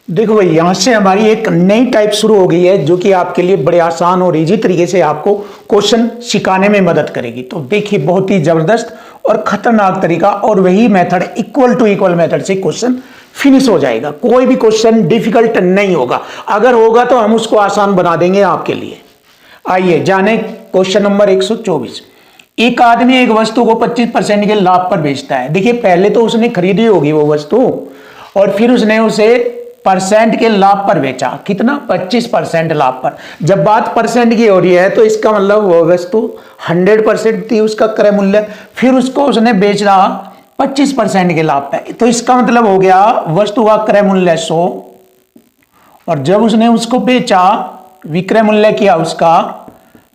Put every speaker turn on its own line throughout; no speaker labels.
देखो भाई, यहां से हमारी एक नई टाइप शुरू हो गई है जो कि आपके लिए बड़े आसान और इजी तरीके से आपको क्वेश्चन सिखाने में मदद करेगी। तो देखिए, बहुत ही जबरदस्त और खतरनाक तरीका, और वही method equal to equal method से क्वेश्चन फिनिश हो जाएगा। कोई भी क्वेश्चन डिफिकल्ट नहीं होगा, अगर होगा तो हम उसको आसान बना देंगे आपके लिए। आइए जाने क्वेश्चन नंबर 124। एक आदमी एक वस्तु को 25% के लाभ पर बेचता है। देखिए, पहले तो उसने खरीदी होगी वो वस्तु, और फिर उसने उसे परसेंट के लाभ पर बेचा। कितना? 25% लाभ पर। जब बात परसेंट की हो रही है तो इसका मतलब वो वस्तु 100% थी उसका क्रय मूल्य, फिर उसको उसने बेच रहा 25% के लाभ पे। तो इसका मतलब हो गया वस्तु का क्रय मूल्य 100, और जब उसने उसको बेचा, विक्रय मूल्य किया उसका,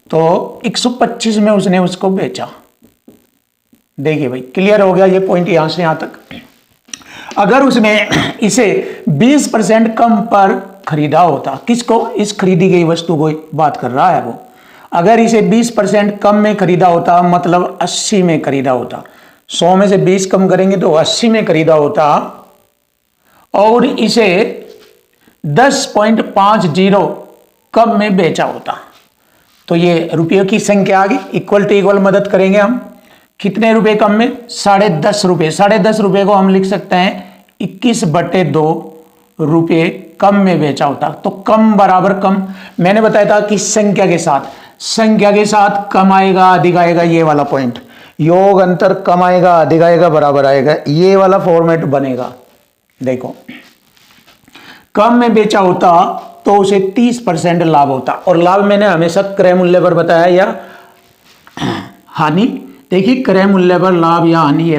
तो 125 में उसने उसको बेचा। देखिए भाई, क्लियर हो गया ये पॉइंट यहां से यहां तक। अगर उसने इसे 20% कम पर खरीदा होता, किसको? इस खरीदी गई वस्तु को बात कर रहा है वो। अगर इसे 20% कम में खरीदा होता, मतलब 80 में खरीदा होता, 100 में से 20 कम करेंगे तो 80 में खरीदा होता, और इसे 10.50 कम में बेचा होता, तो ये रुपयों की संख्या आ गई। इक्वल टू इक्वल मदद करेंगे हम। कितने रुपए कम में? 10.5 रुपए। 10.5 रुपए को हम लिख सकते हैं 21/2 रुपये कम में बेचा होता। तो कम बराबर कम, मैंने बताया था कि संख्या के साथ कम आएगा अधिक आएगा, ये वाला पॉइंट। योग अंतर कम आएगा अधिक आएगा बराबर आएगा, ये वाला फॉर्मेट बनेगा। देखो, कम में बेचा होता तो उसे 30% लाभ होता, और लाभ मैंने हमेशा क्रय मूल्य पर बताया या हानि। देखिए, क्रय मूल्य पर लाभ या हानि, ये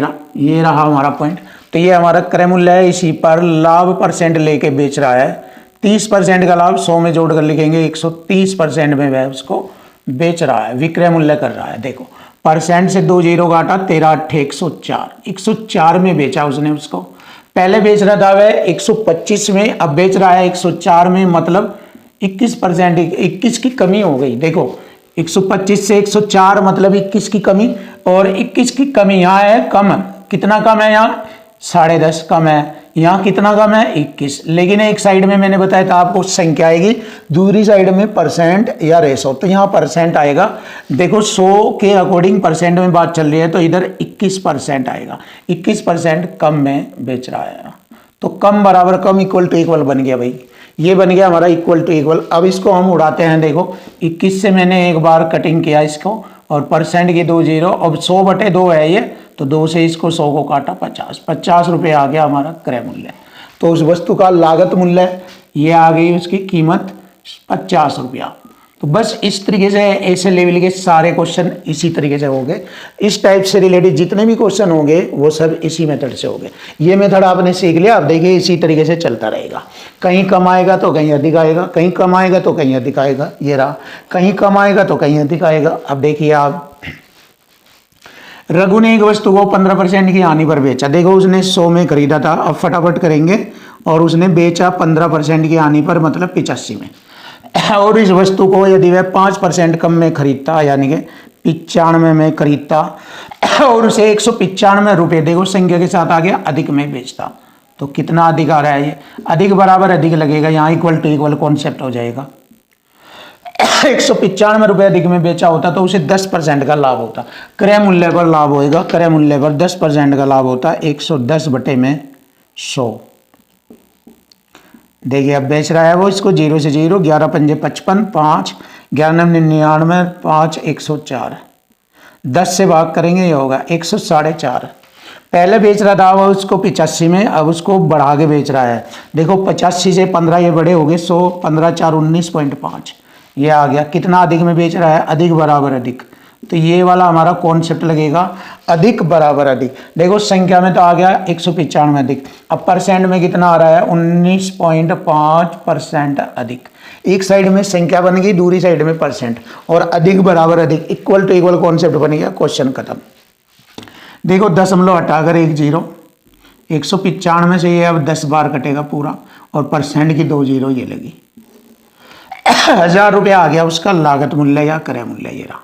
रहा हमारा पॉइंट। तो ये हमारा क्रय मूल्य है, इसी पर लाभ परसेंट लेके बेच रहा है। 30% का लाभ 100 में जोड़कर लिखेंगे, 130% में वह उसको बेच रहा है, विक्रय मूल्य कर रहा है। देखो, परसेंट से 2 जीरो काटा, 13 8 104, 104 में बेचा उसने उसको। पहले बेच रहा था वह 125 में, अब बेच रहा है 104 में, मतलब 21%, 21 की कमी हो गई। देखो, 125 से 104 मतलब 21 की कमी, और 21 की कमी यहाँ है कम। कितना कम है? यहाँ 10.5 कम है। यहाँ कितना कम है? 21। लेकिन एक साइड में मैंने बताया था आपको संख्या आएगी, दूसरी साइड में परसेंट या रेशो, तो यहाँ परसेंट आएगा। देखो, 100 के अकॉर्डिंग परसेंट में बात चल रही है, तो इधर 21% आएगा। 21% कम में बेच रहा है, तो कम बराबर कम इक्वल टू इक्वल बन गया भाई। ये बन गया हमारा इक्वल टू इक्वल। अब इसको हम उड़ाते हैं। देखो, 21 से मैंने एक बार कटिंग किया इसको, और परसेंट की 2 जीरो, अब 100/2 है ये, तो 2 से इसको 100 को काटा, 50 रुपये आ गया हमारा क्रय मूल्य। तो उस वस्तु का लागत मूल्य, ये आ गई उसकी कीमत 50 रुपया। तो बस इस तरीके से ऐसे लेवल के सारे क्वेश्चन इसी तरीके से होंगे। इस टाइप से रिलेटेड जितने भी क्वेश्चन होंगे वो सब इसी मेथड से होंगे। ये मेथड आपने सीख लिया, अब देखिए इसी तरीके से चलता रहेगा। कहीं कम आएगा तो कहीं अधिक आएगा, कहीं कम आएगा तो कहीं अधिक आएगा, ये रहा, कहीं कम आएगा तो कहीं अधिक आएगा। अब देखिए आप, रघु ने एक वस्तु को 15% की हानि पर बेचा। देखो, उसने 100 में खरीदा था, अब फटाफट करेंगे, और उसने बेचा 15% की हानि पर, मतलब 85 में। और इस वस्तु को यदि वह 5% कम में खरीदता, यानी कि 95 में खरीदता, और उसे 195 रुपये, देखो संख्या के साथ आ गया, अधिक में बेचता, तो कितना अधिक आ रहा है? ये अधिक बराबर अधिक लगेगा, यहाँ इक्वल टू इक्वल कॉन्सेप्ट हो जाएगा। 195 रुपये अधिक में बेचा होता तो उसे 10% का लाभ होता। क्रय मूल्य पर लाभ होएगा, क्रय मूल्य पर 10% का लाभ होता, 110/100। देखिए, अब बेच रहा है वो इसको 0 से 0, 11 पंजे 55, 5 11 99, 5 104, 10 से भाग करेंगे, ये होगा 104.5। पहले बेच रहा था वो उसको 85 में, अब उसको बढ़ा के बेच रहा है। देखो, 85 से 15 ये बड़े हो गए, 100, 15 4 19.5, ये आ गया। कितना अधिक में बेच रहा है? अधिक बराबर अधिक। तो ये वाला हमारा कॉन्सेप्ट लगेगा, अधिक बराबर अधिक। देखो, संख्या में तो आ गया 195 अधिक, अब परसेंट में कितना आ रहा है? 19.5% अधिक। एक साइड में संख्या बन गई, दूसरी साइड में परसेंट, और अधिक बराबर अधिक, इक्वल टू इक्वल कॉन्सेप्ट बन गया, क्वेश्चन खत्म। देखो, दशमलव हटाकर 1 जीरो, 195 से ये अब 10 बार कटेगा पूरा, और परसेंट की 2 जीरो ये लगी। 1000 रुपया आ गया उसका लागत मूल्य या क्रय मूल्य, ये रहा।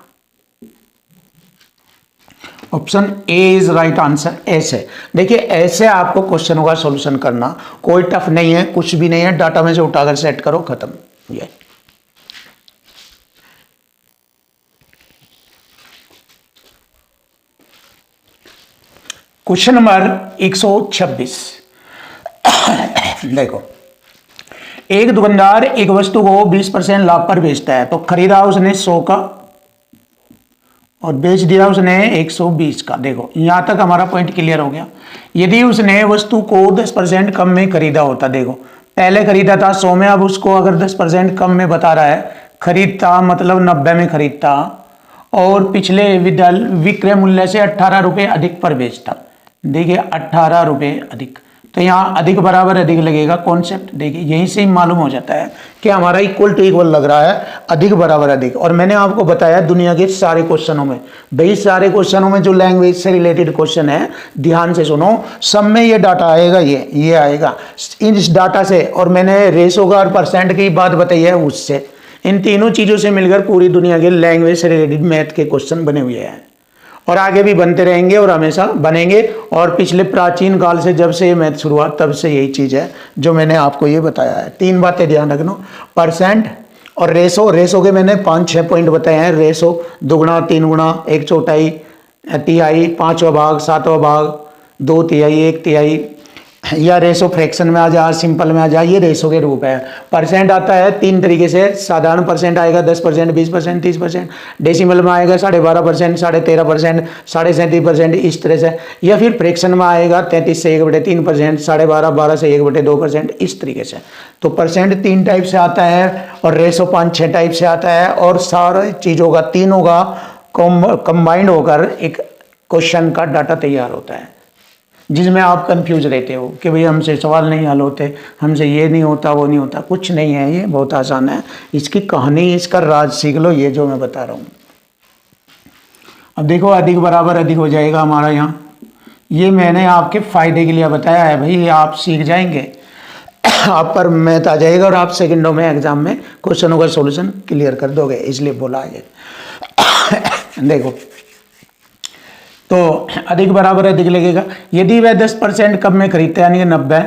Option A is right answer. ऐसे देखिए, ऐसे आपको क्वेश्चनों का सॉल्यूशन करना कोई टफ नहीं है, कुछ भी नहीं है, डाटा में से उठाकर सेट करो, खत्म। ये क्वेश्चन नंबर 126। देखो, एक दुकानदार एक वस्तु को 20% लाभ पर बेचता है, तो खरीदा उसने 100 का और बेच दिया उसने 120 का। देखो यहां तक हमारा पॉइंट क्लियर हो गया। यदि उसने वस्तु को 10% कम में खरीदा होता, देखो पहले खरीदा था 100 में, अब उसको अगर 10% कम में बता रहा है, खरीदता मतलब 90 में खरीदता और पिछले विक्रय मूल्य से 18 रुपये अधिक पर बेचता। देखिए 18 रुपये अधिक, तो यहाँ अधिक बराबर अधिक लगेगा कॉन्सेप्ट। देखिए यहीं से ही मालूम हो जाता है कि हमारा इक्वल टू इक्वल लग रहा है, अधिक बराबर अधिक। और मैंने आपको बताया दुनिया के सारे क्वेश्चनों में, भाई सारे क्वेश्चनों में जो लैंग्वेज से रिलेटेड क्वेश्चन है, ध्यान से सुनो, सब में ये डाटा आएगा, ये आएगा इस डाटा से। और मैंने रेशो का और परसेंट की बात बताई है उससे, इन तीनों चीजों से मिलकर पूरी दुनिया के लैंग्वेज से रिलेटेड मैथ के क्वेश्चन बने हुए हैं और आगे भी बनते रहेंगे और हमेशा बनेंगे। और पिछले प्राचीन काल से जब से ये मैथ शुरू हुआ तब से यही चीज़ है जो मैंने आपको ये बताया है। तीन बातें ध्यान रखना, परसेंट और रेशो। रेशो के मैंने 5-6 पॉइंट बताए हैं। रेशो 2 गुना, 3 गुना, 1/4, तिहाई, 5वां भाग, 7वां भाग, 2 तिहाई, 1 तिहाई, या रेशो फ्रैक्शन में आ जा, सिंपल में आ जा, ये रेशो के रूप है। परसेंट आता है 3 तरीके से, साधारण परसेंट आएगा 10%, 20%, 30%, डेसिमल में आएगा 12.5%, 13.5%, 37%, इस तरह से, या फिर फ्रैक्शन में आएगा 33 से 1/3%, 12.5, 12 से 1/2%, इस तरीके से। तो परसेंट 3 टाइप से आता है और रेशो 5-6 टाइप से आता है, और सारे चीज़ों का, तीनों का कंबाइंड होकर एक क्वेश्चन का डाटा तैयार होता है, जिसमें आप कंफ्यूज रहते हो कि भाई हमसे सवाल नहीं हल होते, हमसे ये नहीं होता, वो नहीं होता। कुछ नहीं है, ये बहुत आसान है। इसकी कहानी, इसका राज सीख लो, ये जो मैं बता रहा हूँ। अब देखो अधिक बराबर अधिक हो जाएगा हमारा यहाँ, ये मैंने आपके फायदे के लिए बताया है भाई, ये आप सीख जाएंगे, आप पर मैथ आ जाएगा और आप सेकंडों में एग्जाम में क्वेश्चनों का सॉल्यूशन क्लियर कर दोगे, इसलिए बोला है। देखो तो अधिक बराबर अधिक लगेगा। यदि वह 10% कम में खरीदता, यानी कि 90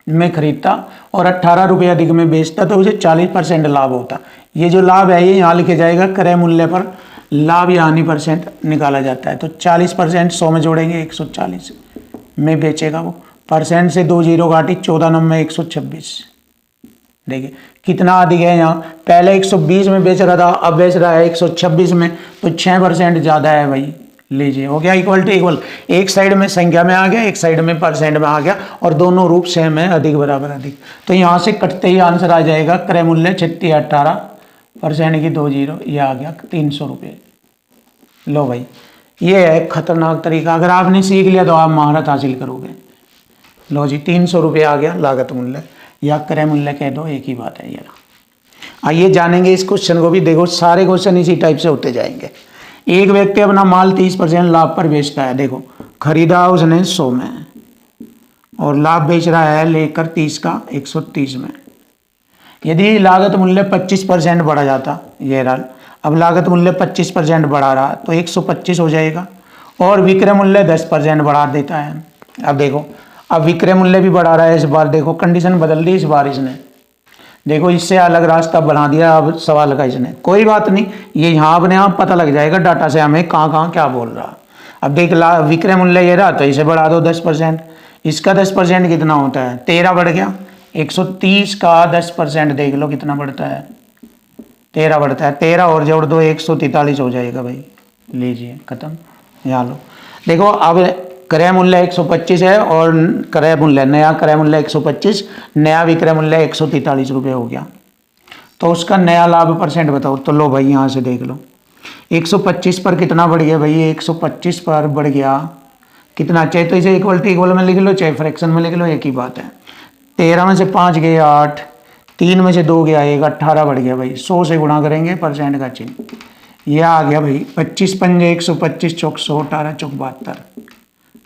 में खरीदता और 18 रुपये अधिक में बेचता, तो उसे 40% लाभ होता। ये जो लाभ है ये यहाँ लिखे जाएगा, क्रय मूल्य पर लाभ या हानि परसेंट निकाला जाता है। तो 40% 100 में जोड़ेंगे, 140 में बेचेगा वो, परसेंट से 2 जीरो काटी, 14 नंबर 126। देखिए कितना अधिक है यहाँ, पहले 120 में बेच रहा था, अब बेच रहा है 126 में, तो 6% ज़्यादा है भाई। लीजिए हो गया इक्वल टू इक्वल, एक साइड में संख्या में आ गया, एक साइड में परसेंट में आ गया, और दोनों रूप सेम है, अधिक बराबर अधिक। तो यहाँ से कटते ही आंसर आ जाएगा, क्रय मूल्य 36.18, परसेंट की 2 जीरो, ये आ गया 300 रुपये। लो भाई, ये है खतरनाक तरीका, अगर आपने सीख लिया तो आप महारत हासिल करोगे। लो जी 300 रुपये आ गया लागत मूल्य, या क्रय मूल्य कह दो, एक ही बात है। ये आइए जानेंगे इस क्वेश्चन को भी। देखो सारे क्वेश्चन इसी टाइप से होते जाएंगे। एक व्यक्ति अपना माल 30% लाभ पर बेचता है। देखो खरीदा उसने 100 में और लाभ बेच रहा है लेकर 30 का 130 में। यदि लागत मूल्य 25% बढ़ा जाता, ये रहा, अब लागत मूल्य 25% बढ़ा रहा तो 125 हो जाएगा, और विक्रय मूल्य 10% बढ़ा देता है। अब देखो, अब विक्रय मूल्य भी बढ़ा रहा है, इस बार देखो कंडीशन बदल दी, इस बार इसने देखो इससे अलग रास्ता बना दिया अब सवाल का इसने। कोई बात नहीं, ये यहाँ अपने आप पता लग जाएगा डाटा से हमें कहाँ कहाँ क्या बोल रहा। अब देख ला, विक्रय मूल्य ये रहा तो इसे बढ़ा दो 10%, इसका 10% कितना होता है, 13 बढ़ गया। 130 का 10% देख लो कितना बढ़ता है, 13 बढ़ता है, 13 और जोड़ दो 143 हो जाएगा भाई। लीजिए खत्म, यहाँ लो। देखो अब क्रय मूल्य 125 है और क्रय मूल्य, नया क्रय मूल्य 125, नया विक्रय मूल्य 143 रुपये हो गया। तो उसका नया लाभ परसेंट बताओ। तो लो भाई यहाँ से देख लो, 125 पर कितना बढ़ गया भाई, 125 पर बढ़ गया कितना, चाहे तो इसे इक्वल टू इक्वल में लिख लो, चाहे फ्रैक्शन में लिख लो, एक ही बात है। 13 में से 5 गए 8, 3 में से 2 गया 1, 18 बढ़ गया भाई। 100 से गुणा करेंगे परसेंट का चिन्ह, यह आ गया भाई 25 पंजे 125, चौक 100, 18 चौक 72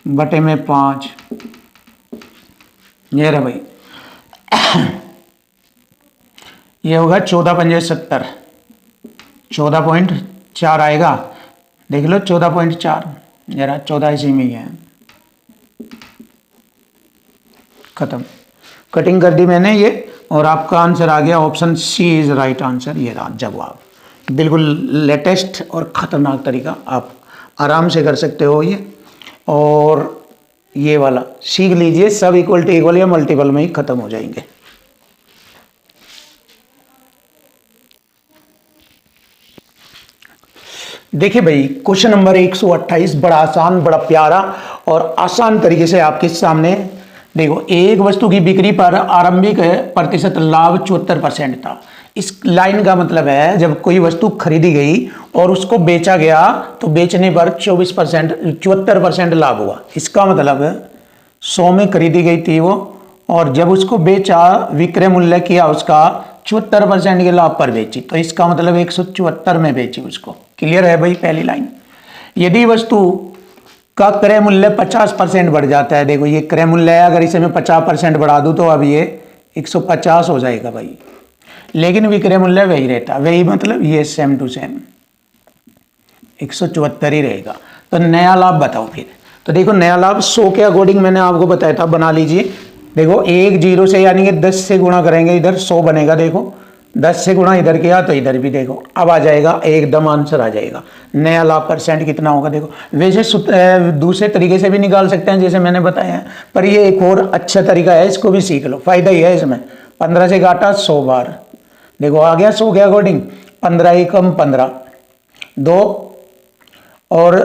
बटे में 5, ये रहा भाई। ये होगा 14 पंजे 70, 14.4 आएगा, देख लो 14.4। जरा 14 इसी में ही है, खत्म। कटिंग कर दी मैंने ये, और आपका आंसर आ गया option C is right answer. ये रहा जवाब, बिल्कुल लेटेस्ट और ख़तरनाक तरीका, आप आराम से कर सकते हो ये। और ये वाला सीख लीजिए, सब इक्वल टू इक्वल या मल्टीपल में ही खत्म हो जाएंगे। देखिए भाई, क्वेश्चन नंबर 128 बड़ा आसान, बड़ा प्यारा और आसान तरीके से आपके सामने। देखो, एक वस्तु की बिक्री पर आरंभिक प्रतिशत लाभ 74% था। इस लाइन का मतलब है जब कोई वस्तु खरीदी गई और उसको बेचा गया तो बेचने पर 74% लाभ हुआ। इसका मतलब 100 में खरीदी गई थी वो, और जब उसको बेचा, विक्रय मूल्य किया उसका 74% के लाभ पर बेची, तो इसका मतलब 174 में बेची उसको। क्लियर है भाई पहली लाइन। यदि वस्तु का क्रय मूल्य 50% बढ़ जाता है, देखो ये क्रय मूल्य है, अगर इसे मैं 50% बढ़ा दूं तो अब ये 150 हो जाएगा भाई, लेकिन विक्रय मूल्य वही रहता, वही मतलब ये सेम टू सेम 174 ही रहेगा। तो नया लाभ बताओ फिर। तो देखो नया लाभ 100 के अकॉर्डिंग मैंने आपको बताया था, बना लीजिए। देखो 1 0 से यानी कि 10 से गुणा करेंगे, इधर 100 बनेगा। देखो 10 से गुणा इधर किया तो इधर भी देखो अब आ जाएगा, एकदम आंसर आ जाएगा। नया लाभ परसेंट कितना होगा देखो। वैसे दूसरे तरीके से भी निकाल सकते हैं जैसे मैंने बताया है, पर ये एक और अच्छा तरीका है, इसको भी सीख लो, फायदा ही है इसमें। 15 से काटा 100 बार, देखो आ गया 100 के अकॉर्डिंग। 15 एकम 15, 2 और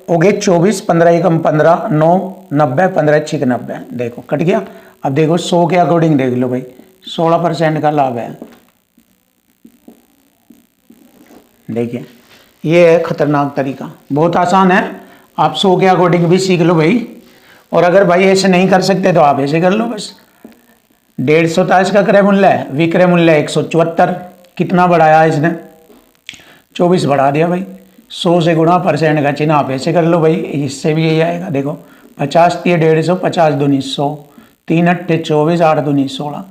हो गए 24, 15 एकम 15, 9 90, 15 6 90, देखो कट गया। अब देखो 100 के अकॉर्डिंग देख लो भाई, 16% का लाभ है। देखिए ये है खतरनाक तरीका, बहुत आसान है, आप 100 के अकॉर्डिंग भी सीख लो भाई। और अगर भाई ऐसे नहीं कर सकते तो आप ऐसे कर लो बस। 150 था इसका क्रय मूल्य है, विक्रय मूल्य 174, कितना बढ़ाया इसने 24 बढ़ा दिया भाई। 100 से गुणा परसेंट का चिन्ह आप ऐसे कर लो भाई, इससे भी यही आएगा। देखो 50 थी 150, 50 दूनी 100, 3 अट्ठे 24, 8 दूनी 16,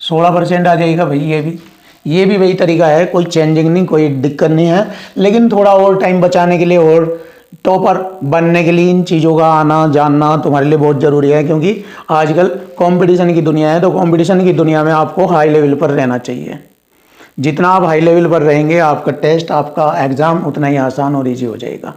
16% आ जाएगा भाई। ये भी वही तरीका है, कोई चेंजिंग नहीं, कोई दिक्कत नहीं है। लेकिन थोड़ा और टाइम बचाने के लिए और टॉपर बनने के लिए इन चीज़ों का आना जानना तुम्हारे लिए बहुत ज़रूरी है, क्योंकि आजकल कंपटीशन की दुनिया है। तो कंपटीशन की दुनिया में आपको हाई लेवल पर रहना चाहिए। जितना आप हाई लेवल पर रहेंगे, आपका टेस्ट, आपका एग्ज़ाम उतना ही आसान और ईजी हो जाएगा,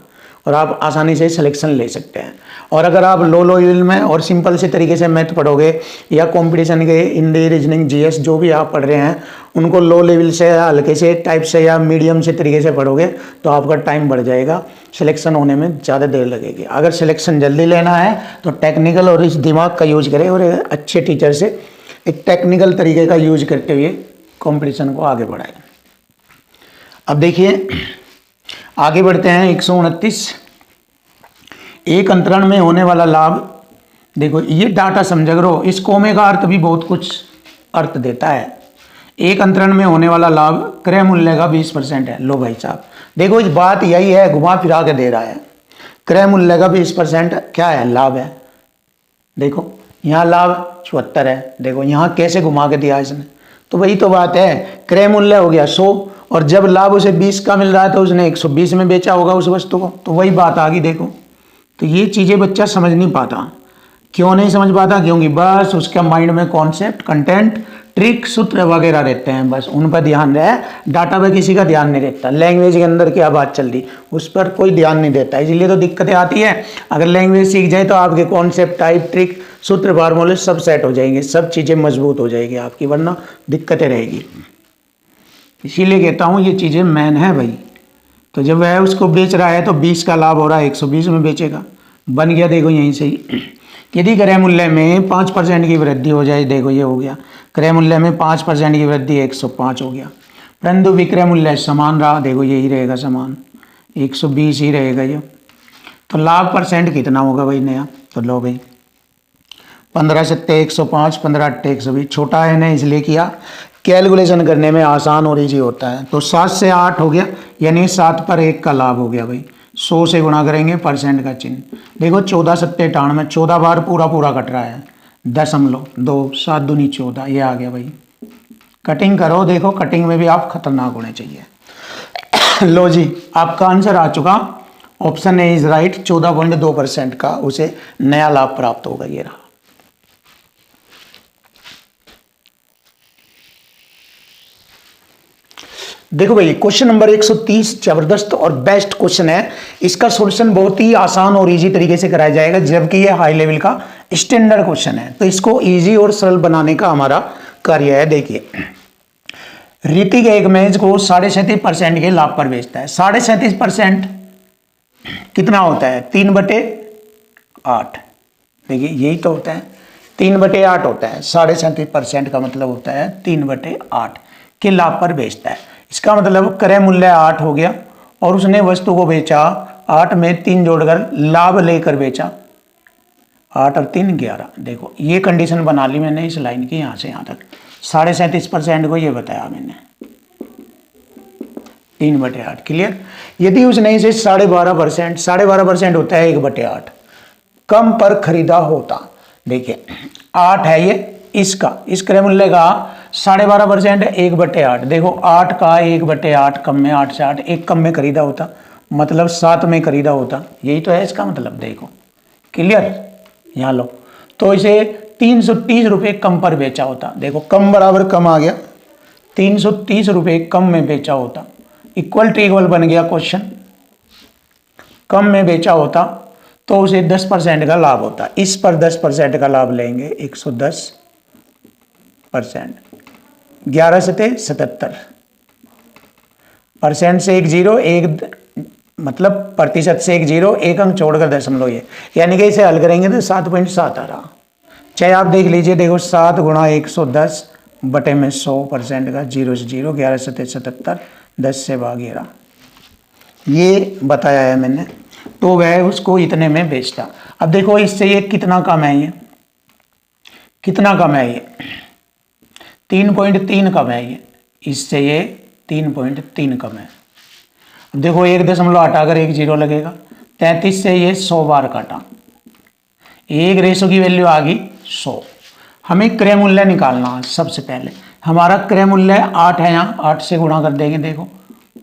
और आप आसानी से सिलेक्शन ले सकते हैं। और अगर आप लो लेवल में और सिंपल से तरीके से मैथ पढ़ोगे, या कंपटीशन के हिंदी, रीजनिंग, जीएस जो भी आप पढ़ रहे हैं उनको लो लेवल से, हल्के से टाइप से या मीडियम से तरीके से पढ़ोगे, तो आपका टाइम बढ़ जाएगा, सिलेक्शन होने में ज़्यादा देर लगेगी। अगर सिलेक्शन जल्दी लेना है तो टेक्निकल और इस दिमाग का यूज करें, और अच्छे टीचर से एक टेक्निकल तरीके का यूज करते हुए कंपटीशन को आगे बढ़ाएं। अब देखिए आगे बढ़ते हैं। 129, एक अंतरण में होने वाला लाभ। देखो ये डाटा समझ करो, इस कोमे का अर्थ भी बहुत कुछ अर्थ देता है। एक अंतरण में होने वाला लाभ क्रय मूल्य का 20% है। लो भाई साहब, देखो इस बात यही है, घुमा फिरा के दे रहा है। क्रय मूल्य का 20% क्या है, लाभ है। देखो यहाँ लाभ 74 है, देखो यहाँ कैसे घुमा के दिया इसने। तो वही तो बात है, क्रय मूल्य हो गया 100, और जब लाभ उसे 20 का मिल रहा है तो उसने 120 में बेचा होगा उस वस्तु को, तो वही बात आ गई। देखो तो ये चीज़ें बच्चा समझ नहीं पाता। क्यों नहीं समझ पाता? क्योंकि बस उसके माइंड में कॉन्सेप्ट, कंटेंट, ट्रिक, सूत्र वगैरह रहते हैं, बस उन पर ध्यान रहे, डाटा पर किसी का ध्यान नहीं रहता। लैंग्वेज के अंदर क्या बात चल रही उस पर कोई ध्यान नहीं देता, इसलिए तो दिक्कतें आती है। अगर लैंग्वेज सीख जाए तो आपके कॉन्सेप्ट, टाइप, ट्रिक, सूत्र, फार्मूले सब सेट हो जाएंगे, सब चीज़ें मजबूत हो जाएगी आपकी, वरना दिक्कतें रहेगी। इसीलिए कहता हूँ ये चीज़ें मैन है भाई। तो जब वह उसको बेच रहा है तो 20 का लाभ हो रहा है, 120 में बेचेगा, बन गया। देखो यहीं से ही, यदि क्रय मूल्य में 5% की वृद्धि हो जाए, देखो ये हो गया, क्रय मूल्य में 5% की वृद्धि 105 हो गया, परंतु विक्रय मूल्य समान रहा, देखो यही रहेगा समान, 120 ही रहेगा ये। तो लाभ परसेंट कितना होगा भाई नया? तो लो भाई 15 सत्ते 105, 15 अट्ठे 120, छोटा है ना इसलिए किया, कैलकुलेशन करने में आसान और ईजी होता है। तो 7 से 8 हो गया, यानी 7 पर 1 का लाभ हो गया भाई। 100 से गुणा करेंगे, परसेंट का चिन्ह, देखो 14 सत्ते 98, 14 बार पूरा कट रहा है, 0.2, 7 दूनी 14, ये आ गया भाई। कटिंग करो, देखो कटिंग में भी आप खतरनाक होने चाहिए। लो जी आपका आंसर आ चुका, ऑप्शन ए इज राइट। 14.2% का उसे नया लाभ प्राप्त होगा। ये रहा। देखो भाई क्वेश्चन नंबर 130 जबरदस्त और बेस्ट क्वेश्चन है। इसका सॉल्यूशन बहुत ही आसान और इजी तरीके से कराया जाएगा, जबकि ये हाई लेवल का स्टैंडर्ड क्वेश्चन है। तो इसको इजी और सरल बनाने का हमारा कार्य है। देखिए, ऋतिक एक मैच को 37.5% के लाभ पर बेचता है। 37.5% कितना होता है? 3/8। देखिए यही तो होता है, 3/8 होता है। 37.5% का मतलब होता है 3/8 के लाभ पर बेचता है। इसका मतलब क्रय मूल्य 8 हो गया और उसने वस्तु को बेचा 8 में 3 जोड़कर लाभ लेकर बेचा। 8 और 3 11। देखो ये कंडीशन बना ली मैंने इस लाइन की, यहां से यहां तक 37.5% को ये बताया मैंने, 3/8। क्लियर। यदि उसने इसे 12.5% होता है 1/8 कम पर खरीदा होता। देखिए 8 है ये, इसका इस क्रय मूल्य का 12.5% 1/8। देखो 8 का 1/8 कम में 8 से 8 एक कम में खरीदा होता, मतलब 7 में खरीदा होता। यही तो है इसका मतलब। देखो क्लियर। यहाँ लो, तो इसे 330 रुपये कम पर बेचा होता। देखो कम बराबर कम आ गया, 330 रुपये कम में बेचा होता। इक्वल टू इक्वल बन गया क्वेश्चन। कम में बेचा होता तो उसे 10% का लाभ होता। इस पर 10% का लाभ लेंगे, 110%। 11 से 77 परसेंट से 1 0, एक मतलब प्रतिशत से 1 0, एक अंक छोड़कर दशमलव, ये यानी कि इसे हल करेंगे तो 7.7 आ रहा। चाहे आप देख लीजिए, देखो 7 गुणा 110 बटे में 100% का, 0 से 0, 11 से 77, 10 से भाग 11, ये बताया है मैंने। तो वह उसको इतने में बेचता। अब देखो इससे ये कितना कम है, ये कितना कम है, ये 3.3 कम है। ये इससे ये 3.3 कम है। अब देखो 1 हटाकर 1 0 लगेगा। 33 से ये 100 बार काटा, एक रेशो की वैल्यू आ गई 100। हमें क्रय मूल्य निकालना है। सबसे पहले हमारा क्रय मूल्य 8 है, यहाँ 8 से गुणा कर देंगे। देखो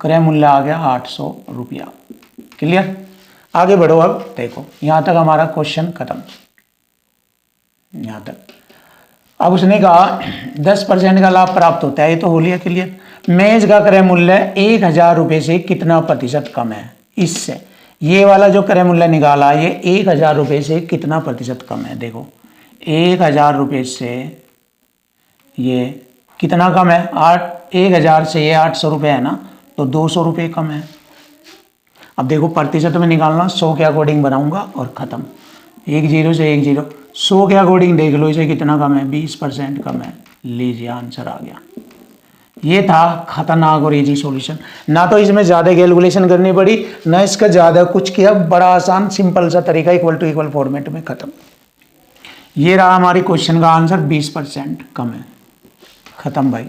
क्रय मूल्य आ गया 800 रुपया। क्लियर। आगे बढ़ो। अब देखो यहाँ तक हमारा क्वेश्चन खत्म, यहाँ तक। अब उसने कहा 10% का लाभ प्राप्त होता है, ये तो हो लिया क्लियर। मेज का क्रय मूल्य 1000 रुपये से कितना प्रतिशत कम है? इससे ये वाला जो क्रय मूल्य निकाला, ये 1000 रुपये से कितना प्रतिशत कम है? देखो 1000 रुपये से ये कितना कम है? 1000 से ये 800 रुपये है ना, तो 200 रुपये कम है। अब देखो प्रतिशत में निकालना, 100 के अकॉर्डिंग बनाऊंगा और ख़त्म। 1 0 से 1 0, 100 के अकॉर्डिंग देख लो इसे कितना कम है? 20% कम है। लीजिए आंसर आ गया। ये था खतरनाक और इजी सॉल्यूशन। ना तो इसमें ज़्यादा कैलकुलेशन करनी पड़ी, ना इसका ज़्यादा कुछ किया, बड़ा आसान सिंपल सा तरीका, इक्वल टू इक्वल फॉर्मेट में खत्म। ये रहा हमारी क्वेश्चन का आंसर, 20% कम है। खत्म भाई।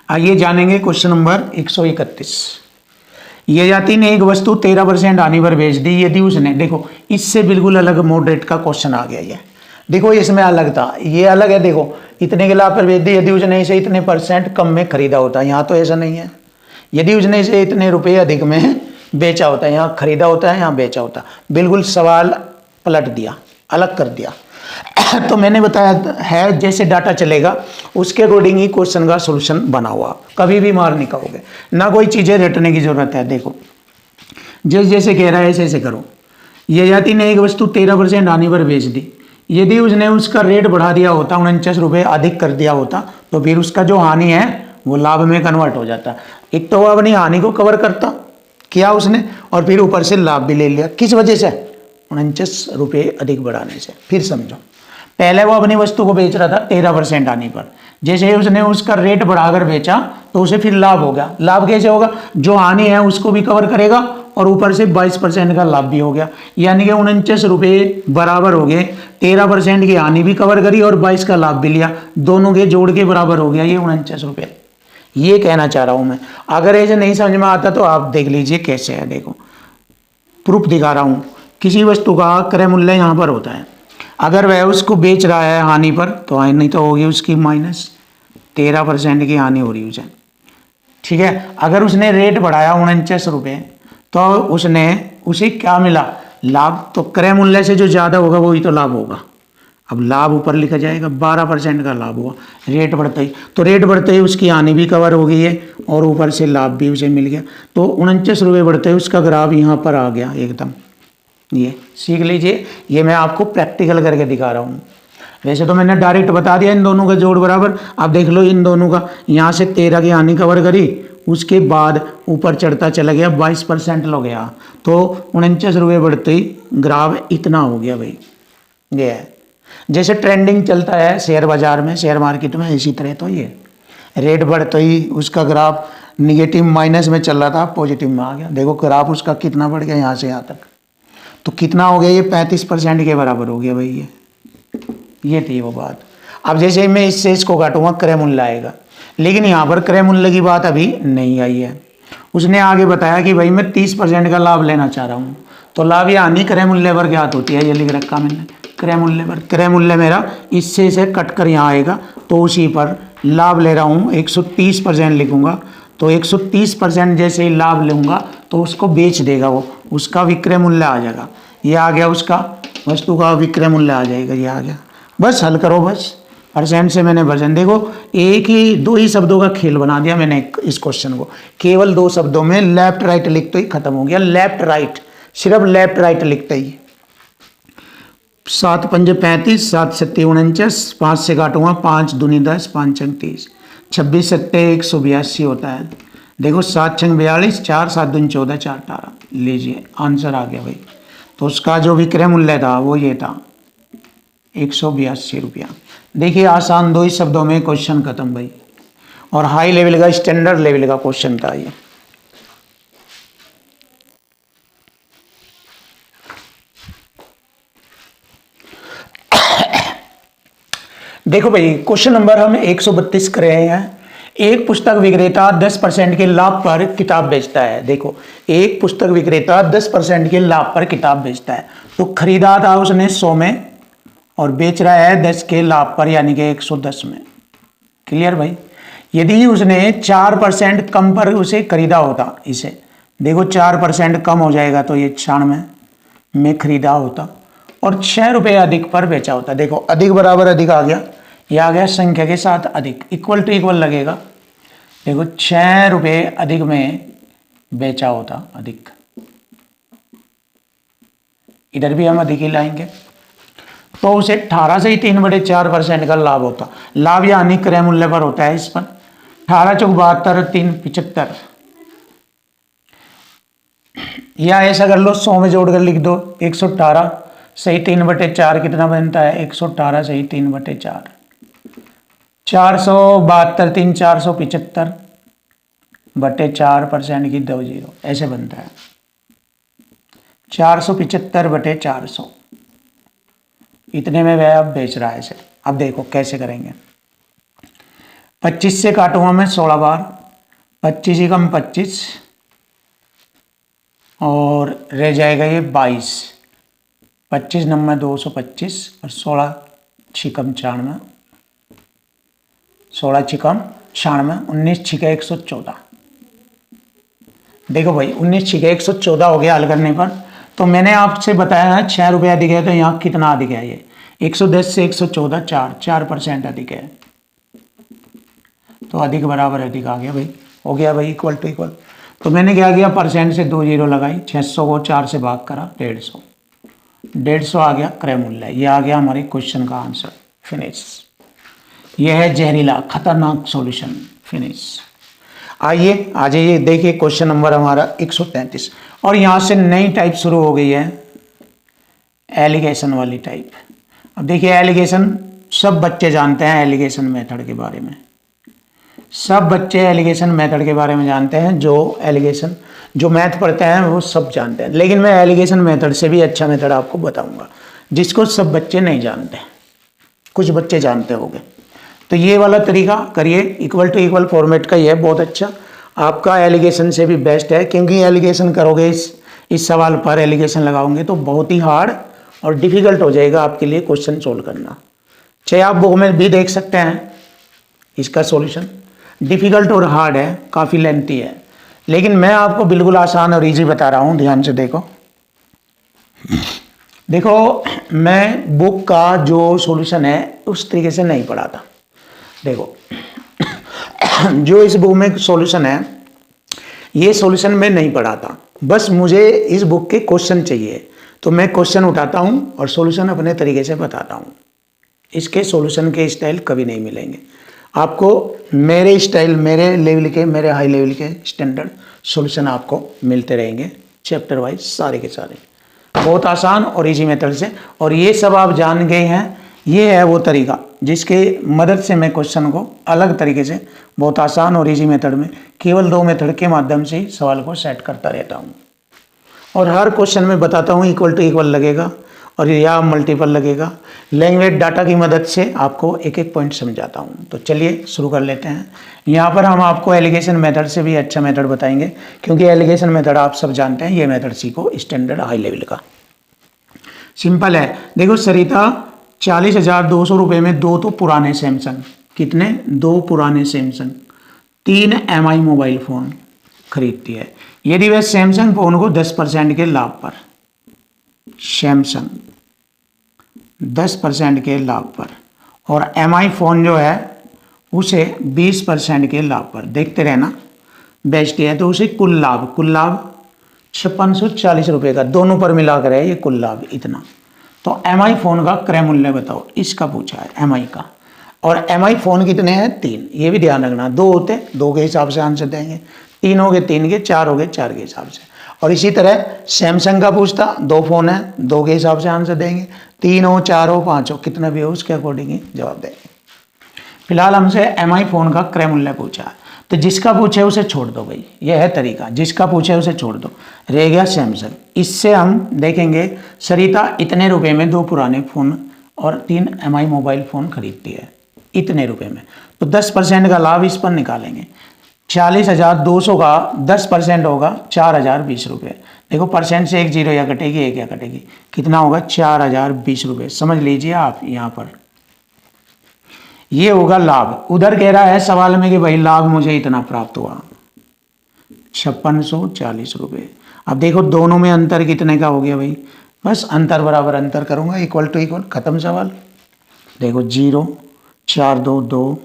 आइए जानेंगे क्वेश्चन नंबर 131। ये जाति ने एक वस्तु 13% हानि पर बेच दी यदि उसने, देखो इससे बिल्कुल अलग मॉडरेट का क्वेश्चन आ गया। ये देखो इसमें अलग था, ये अलग है। देखो इतने के लाभ पर बेच दी यदि उसने इसे इतने % कम में खरीदा होता। यहाँ तो ऐसा नहीं है। यदि उसने इसे इतने रुपये अधिक में बेचा होता, यहाँ खरीदा होता है, यहाँ बेचा होता। बिल्कुल सवाल पलट दिया, अलग कर दिया। तो मैंने बताया है जैसे डाटा चलेगा उसके अकॉर्डिंग ही क्वेश्चन का सॉल्यूशन बना हुआ, कभी भी मार नहीं खाओगे, ना कोई चीज़ें रटने की जरूरत है। देखो जैसे जैसे कह रहा है ऐसे ऐसे करो। ये जाति ने एक वस्तु 13% हानि पर बेच दी यदि उसने उसका रेट बढ़ा दिया होता, 49 रुपये अधिक कर दिया होता, तो फिर उसका जो हानि है वो लाभ में कन्वर्ट हो जाता। एक तो वो अपनी हानि को कवर करता किया उसने, और फिर ऊपर से लाभ भी ले लिया। किस वजह से? 49 रुपये अधिक बढ़ाने से। फिर समझो, पहले वो अपनी वस्तु को बेच रहा था 13% हानि पर, जैसे ही उसने उसका रेट बढ़ाकर बेचा तो उसे फिर लाभ हो गया। लाभ कैसे होगा? जो हानि है उसको भी कवर करेगा और ऊपर से 22% का लाभ भी हो गया, यानी कि 49 रुपये बराबर हो गए। 13% की हानि भी कवर करी और 22 का लाभ भी लिया, दोनों के जोड़ के बराबर हो गया ये 49 रुपये। ये कहना चाह रहा हूं मैं। अगर ऐसे नहीं समझ में आता तो आप देख लीजिए कैसे है। देखो प्रूफ दिखा रहा हूं। किसी वस्तु का क्रय मूल्य यहाँ पर होता है, अगर वह उसको बेच रहा है हानि पर तो हानि तो होगी उसकी माइनस 13% की हानि हो रही है उसे। ठीक है। अगर उसने रेट बढ़ाया 49 रुपये तो उसने उसे क्या मिला, लाभ। तो क्रय मूल्य से जो ज़्यादा होगा वही तो लाभ होगा। अब लाभ ऊपर लिखा जाएगा, 12% का लाभ हुआ रेट बढ़ते ही। तो रेट बढ़ते ही उसकी हानि भी कवर हो गई है और ऊपर से लाभ भी उसे मिल गया। तो 49 रुपये बढ़ते ही उसका ग्राफ यहाँ पर आ गया एकदम। ये सीख लीजिए, ये मैं आपको प्रैक्टिकल करके दिखा रहा हूँ। वैसे तो मैंने डायरेक्ट बता दिया इन दोनों का जोड़ बराबर। आप देख लो इन दोनों का, यहाँ से 13 की हानि कवर करी, उसके बाद ऊपर चढ़ता चला गया, 22% हो गया। तो 49 रुपये बढ़ते ही ग्राफ इतना हो गया भाई। ये है जैसे ट्रेंडिंग चलता है शेयर बाजार में, शेयर मार्केट में, इसी तरह तो ये रेट बढ़ते ही उसका ग्राफ निगेटिव माइनस में चल रहा था, पॉजिटिव में आ गया। देखो ग्राफ उसका कितना बढ़ गया यहाँ से यहाँ तक। तो कितना हो गया ये, 35% के बराबर हो गया भाई। ये थी वो बात। अब जैसे मैं इससे इसको काटूंगा क्रय मूल्य आएगा, लेकिन यहाँ पर क्रय मूल्य की बात अभी नहीं आई है। उसने आगे बताया कि भाई मैं 30% का लाभ लेना चाह रहा हूँ। तो लाभ या हानि क्रय मूल्य पर ज्ञात होती है, ये लिख रखा मैंने क्रय मूल्य पर। क्रय मूल्य मेरा इससे से कट कर यहाँ आएगा, तो उसी पर लाभ ले रहा हूँ 130% लिखूंगा। तो 130% जैसे ही लाभ लूँगा तो उसको बेच देगा वो, उसका विक्रय मूल्य आ जाएगा। ये आ गया उसका वस्तु का विक्रय मूल्य आ जाएगा, ये आ गया। बस हल करो बस, परसेंट से मैंने वर्जन। देखो एक ही दो ही शब्दों का खेल बना दिया मैंने इस क्वेश्चन को, केवल 2 शब्दों में लेफ्ट राइट लिखते ही खत्म हो गया। लेफ्ट राइट, सिर्फ लेफ्ट राइट लिखते ही। 7 पंजे 35, 7 सत्ते 49, 5 से काटूंगा, 5 दूनी 10, 5 छंग 30, 26 सत्ते 182 होता है। देखो 7 छंग 42, 4 7 दूनी 14, 4 18। लीजिए आंसर आ गया भाई। तो उसका जो विक्रय मूल्य था वो ये था 182 रुपया। देखिए आसान 2 ही शब्दों में क्वेश्चन खत्म भाई, और हाई लेवल का स्टैंडर्ड लेवल का क्वेश्चन था ये। देखो भाई क्वेश्चन नंबर हम 132 कर रहे हैं। एक पुस्तक विक्रेता 10% के लाभ पर किताब बेचता है। देखो एक पुस्तक विक्रेता 10% के लाभ पर किताब बेचता है। तो खरीदा था उसने 100 में और बेच रहा है 10 के लाभ पर, यानी कि 110 में। क्लियर भाई। यदि उसने 4% कम पर उसे खरीदा होता, इसे देखो 4% कम हो जाएगा तो ये 96 में खरीदा होता और 6 रुपये अधिक पर बेचा होता। देखो अधिक बराबर अधिक आ गया, ये आ गया संख्या के साथ अधिक, इक्वल टू इक्वल लगेगा। देखो 6 रुपये अधिक में बेचा होता, अधिक, इधर भी हम अधिक ही लाएंगे तो उसे 18 से ही 3/4% का लाभ होता। लाभ या हानि क्रय मूल्य पर होता है इस पर। 18 चौक 72, 3 75, या ऐसा कर लो 100 में जोड़कर लिख दो 118 सही 3/4 कितना बनता है, 118 सही 3/4, 472 3 475 बटे 4% की 2 जीरो, ऐसे बनता है 475 बटे 400। इतने में वह अब बेच रहा है इसे। अब देखो कैसे करेंगे। 25 से काटूंगा मैं 16 बार, 25 ही कम 25 और रह जाएगा ये 22, 25 नंबर 225 और 16 छिकम 96, 16 छिकम 96, 19 छिके 114। देखो भाई 19 छिके 114 हो गया हल करने पर। तो मैंने आपसे बताया है 6 रुपये अधिक है, तो यहाँ कितना अधिक है, ये 110 से 114 4% अधिक है। तो अधिक बराबर अधिक आ गया भाई, हो गया भाई इक्वल टू इक्वल। तो मैंने क्या किया, परसेंट से 2 जीरो लगाई, 600 को 4 से भाग करा, 150, 150 आ गया क्रय मूल्य। ये आ गया हमारे क्वेश्चन का आंसर, फिनिश। यह है जहरीला खतरनाक सॉल्यूशन, फिनिश। आइए आ जाइए, देखिए क्वेश्चन नंबर हमारा 133 और यहाँ से नई टाइप शुरू हो गई है, एलिगेशन वाली टाइप। अब देखिए एलिगेशन सब बच्चे जानते हैं, एलिगेशन मेथड के बारे में सब बच्चे एलिगेशन मेथड के बारे में जानते हैं। जो मैथ पढ़ते हैं वो सब जानते हैं, लेकिन मैं एलिगेशन मेथड से भी अच्छा मेथड आपको बताऊंगा जिसको सब बच्चे नहीं जानते, कुछ बच्चे जानते होंगे। तो ये वाला तरीका करिए, इक्वल टू इक्वल फॉर्मेट का, ये बहुत अच्छा आपका एलिगेशन से भी बेस्ट है, क्योंकि एलिगेशन करोगे इस सवाल पर एलिगेशन लगाओगे तो बहुत ही हार्ड और डिफिकल्ट हो जाएगा आपके लिए क्वेश्चन सोल्व करना। चाहे आप बुक में भी देख सकते हैं, इसका सॉल्यूशन डिफिकल्ट और हार्ड है, काफ़ी लेंथी है, लेकिन मैं आपको बिल्कुल आसान और इजी बता रहा हूं, ध्यान से देखो। देखो मैं बुक का जो सॉल्यूशन है उस तरीके से नहीं पढ़ाता। देखो जो इस बुक में सॉल्यूशन है ये सॉल्यूशन मैं नहीं पढ़ाता, बस मुझे इस बुक के क्वेश्चन चाहिए तो मैं क्वेश्चन उठाता हूं और सॉल्यूशन अपने तरीके से बताता हूं। इसके सॉल्यूशन के स्टाइल कभी नहीं मिलेंगे आपको। मेरे स्टाइल, मेरे लेवल के, मेरे हाई लेवल के स्टैंडर्ड सॉल्यूशन आपको मिलते रहेंगे चैप्टर वाइज, सारे के सारे बहुत आसान और इजी मेथड से। और ये सब आप जान गए हैं, ये है वो तरीका जिसके मदद से मैं क्वेश्चन को अलग तरीके से बहुत आसान और इजी मेथड में केवल 2 मेथड के माध्यम से सवाल को सेट करता रहता हूँ। और हर क्वेश्चन में बताता हूँ इक्वल टू इक्वल लगेगा और या मल्टीपल लगेगा। लैंग्वेज डाटा की मदद से आपको एक एक पॉइंट समझाता हूँ। तो चलिए शुरू कर लेते हैं। यहाँ पर हम आपको एलिगेशन मेथड से भी अच्छा मेथड बताएंगे, क्योंकि एलिगेशन मेथड आप सब जानते हैं, ये मेथड सीखो स्टैंडर्ड हाई लेवल का। सिंपल है। देखो सरिता 40,200 रुपये में 2 तो पुराने सैमसंग, कितने 2 पुराने सैमसंग, 3 MI मोबाइल फ़ोन खरीदती है। यदि वह सैमसंग फ़ोन को 10% के लाभ पर, सैमसंग 10% के लाभ पर, और MI फ़ोन जो है उसे 20% के लाभ पर, देखते रहना बेस्ट है, तो उसे कुल लाभ 5640 रुपये का, दोनों पर मिलाकर है ये कुल लाभ इतना। तो MI फ़ोन का क्रय मूल्य बताओ, इसका पूछा है MI का। और MI फ़ोन कितने हैं 3, ये भी ध्यान रखना, 2 होते 2 के हिसाब से आंसर देंगे, 3 हो गए 3 के, 4 हो गए 4 के हिसाब से। और इसी तरह सैमसंग का पूछता, 2 फ़ोन है 2 के हिसाब से आंसर देंगे, 3 हो 4 हो 5 हो, कितना भी हो उसके अकॉर्डिंग ही जवाब देंगे। फिलहाल हमसे MI फ़ोन का क्रय मूल्य पूछा है, तो जिसका पूछे उसे छोड़ दो भाई, यह है तरीका, जिसका पूछे उसे छोड़ दो। रह गया सैमसंग, इससे हम देखेंगे सरिता इतने रुपए में 2 पुराने फ़ोन और 3 MI मोबाइल फ़ोन खरीदती है, इतने रुपए में, तो 10% का लाभ इस पर निकालेंगे। 40,200 का 10% होगा 4,020 रुपये। देखो परसेंट से एक जीरो या कटेगी, एक या कटेगी, कितना होगा 4,020 रुपये, समझ लीजिए आप यहाँ पर। ये होगा लाभ। उधर कह रहा है सवाल में कि भाई लाभ मुझे इतना प्राप्त हुआ 5640 रुपये। अब देखो दोनों में अंतर कितने का हो गया भाई, बस अंतर बराबर अंतर करूंगा, इक्वल टू इक्वल, खत्म सवाल। देखो 0 4 2 2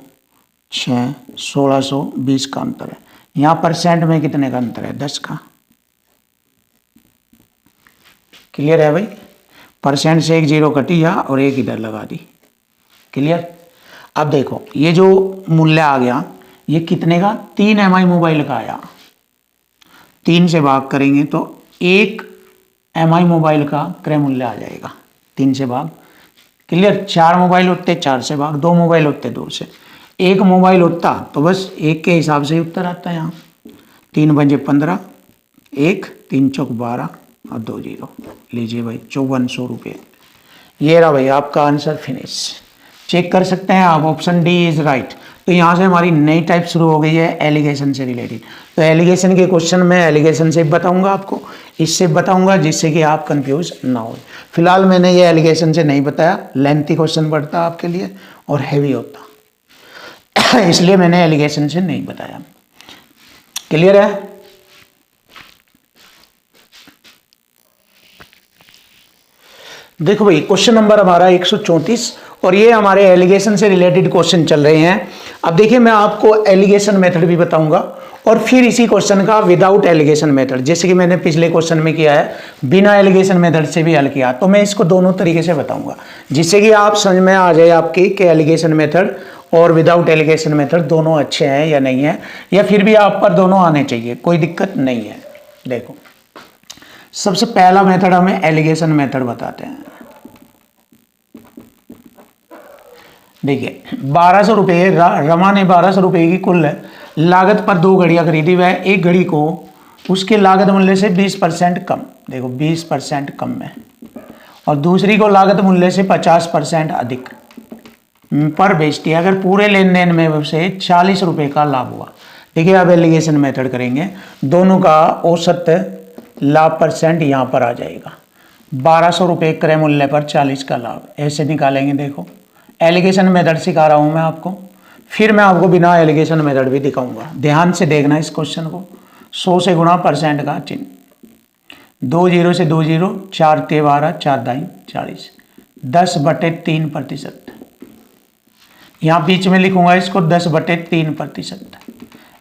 6 1620 का अंतर है। यहाँ परसेंट में कितने का अंतर है 10 का। क्लियर है भाई, परसेंट से एक जीरो कटी या और एक इधर लगा दी, क्लियर। अब देखो ये जो मूल्य आ गया ये कितने का, 3 MI मोबाइल का आया, 3 से भाग करेंगे तो 1 MI मोबाइल का क्रय मूल्य आ जाएगा, 3 से भाग, क्लियर। 4 मोबाइल होते 4 से भाग, 2 मोबाइल होते 2 से, 1 मोबाइल होता तो बस 1 के हिसाब से उत्तर आता है यहाँ। 3 पंजे 15, 1 3 चौक 12 और 2 जीरो, लीजिए भाई 5400 रुपये। ये रहा भाई आपका आंसर, फिनिश। चेक कर सकते हैं आप, ऑप्शन डी इज राइट। तो यहाँ से हमारी नई टाइप शुरू हो गई है एलिगेशन से रिलेटेड। तो एलिगेशन के क्वेश्चन मैं एलिगेशन से बताऊंगा आपको, इससे बताऊंगा जिससे कि आप कंफ्यूज ना हो। फिलहाल मैंने ये एलिगेशन से नहीं बताया, लेंथी क्वेश्चन पड़ता आपके लिए और हैवी होता इसलिए मैंने एलिगेशन से नहीं बताया। क्लियर है। देखो भाई क्वेश्चन नंबर हमारा 134 और ये हमारे एलिगेशन से रिलेटेड क्वेश्चन चल रहे हैं। अब देखिए मैं आपको एलिगेशन मेथड भी बताऊंगा और फिर इसी क्वेश्चन का विदाउट एलिगेशन मेथड, जैसे कि मैंने पिछले क्वेश्चन में किया है बिना एलिगेशन मेथड से भी हल किया, तो मैं इसको दोनों तरीके से बताऊंगा जिससे कि आप समझ में आ जाए आपकी कि एलिगेशन मेथड और विदाउट एलिगेशन मेथड दोनों अच्छे हैं या नहीं है, या फिर भी आप पर दोनों आने चाहिए, कोई दिक्कत नहीं है। देखो सबसे पहला मेथड हमें एलिगेशन मेथड बताते हैं। देखिए 1200 रुपये, रमा ने 1200 रुपये की कुल लागत पर 2 घड़ियां खरीदी, वह एक घड़ी को उसके लागत मूल्य से 20% कम, देखो 20% कम में, और दूसरी को लागत मूल्य से 50% अधिक पर बेचती है। अगर पूरे लेन देन में उसे 40 रुपये का लाभ हुआ। देखिए अब एलिगेशन मेथड करेंगे, दोनों का औसत लाभ परसेंट यहाँ पर आ जाएगा। 1200 रुपये क्रय मूल्य पर 40 का लाभ, ऐसे निकालेंगे। देखो एलिगेशन मेथड सिखा रहा हूँ मैं आपको, फिर मैं आपको बिना एलिगेशन मेथड भी दिखाऊंगा। ध्यान से देखना इस क्वेश्चन को, 100 से गुणा परसेंट का चिन्ह, 2 जीरो से 2 जीरो, 4 ते 12, 4 दाई 40, 10/3%। यहाँ बीच में लिखूंगा इसको 10/3%।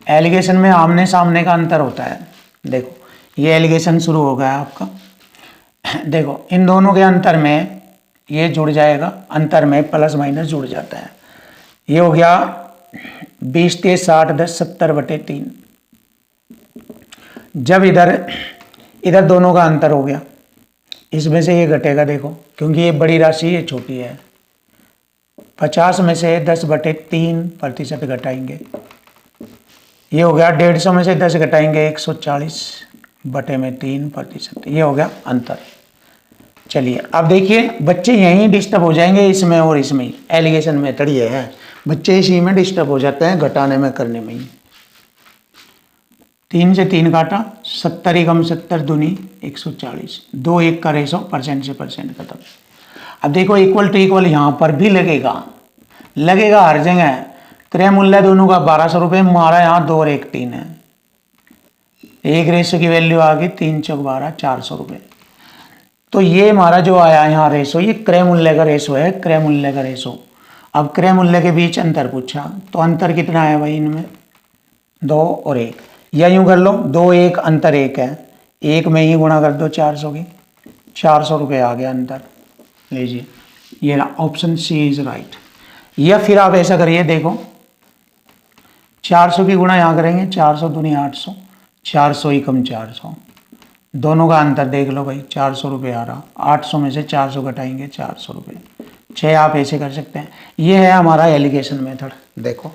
एलिगेशन में आमने सामने का अंतर होता है। देखो ये एलिगेशन शुरू हो गया आपका। देखो इन दोनों के अंतर में ये जुड़ जाएगा, अंतर में प्लस माइनस जुड़ जाता है। ये हो गया 20 ते 60, 10, 70/3। जब इधर दोनों का अंतर हो गया, इसमें से ये घटेगा, देखो क्योंकि ये बड़ी राशि ये छोटी है। 50 में से 10/3% घटाएंगे, ये हो गया 150 में से 10 घटाएंगे 140/3%। ये हो गया अंतर। चलिए अब देखिए बच्चे यहीं डिस्टर्ब हो जाएंगे, इसमें और इसमें ही। एलिगेशन मेथड ये है, बच्चे इसी में डिस्टर्ब हो जाते हैं, घटाने में करने में ही। 3 से 3 काटा, 70 एकम 70 दूनी 140, 2 1 का रेशो, परसेंट से परसेंट खत्म। अब देखो इक्वल टू इक्वल यहाँ पर भी लगेगा हर जगह। क्रय मूल्य दोनों का 1200 रुपये, हमारा यहाँ 2 और 1 3 है। एक रेशो की वैल्यू आ गई 3 चौक 12, 400 रुपये। तो ये हमारा जो आया यहाँ रेशो, ये क्रय मूल्य का रेशो है, क्रय मूल्य का रेशो। अब क्रय मूल्य के बीच अंतर पूछा, तो अंतर कितना है भाई इनमें, 2 और 1, या यूं कर लो 2 1 अंतर 1 है, 1 में ही गुणा कर दो 400 की, 400 रुपये आ गया अंतर। लीजिए ये ना ऑप्शन सी इज राइट। या फिर आप ऐसा करिए, देखो 400 की गुणा यहाँ करेंगे, 400 दूनी 800, 400 एकम 400, दोनों का अंतर देख लो भाई, 400 रुपये आ रहा। 800 में से 400 घटाएंगे 400 रुपये। 6 आप ऐसे कर सकते हैं। ये है हमारा एलिगेशन मेथड। देखो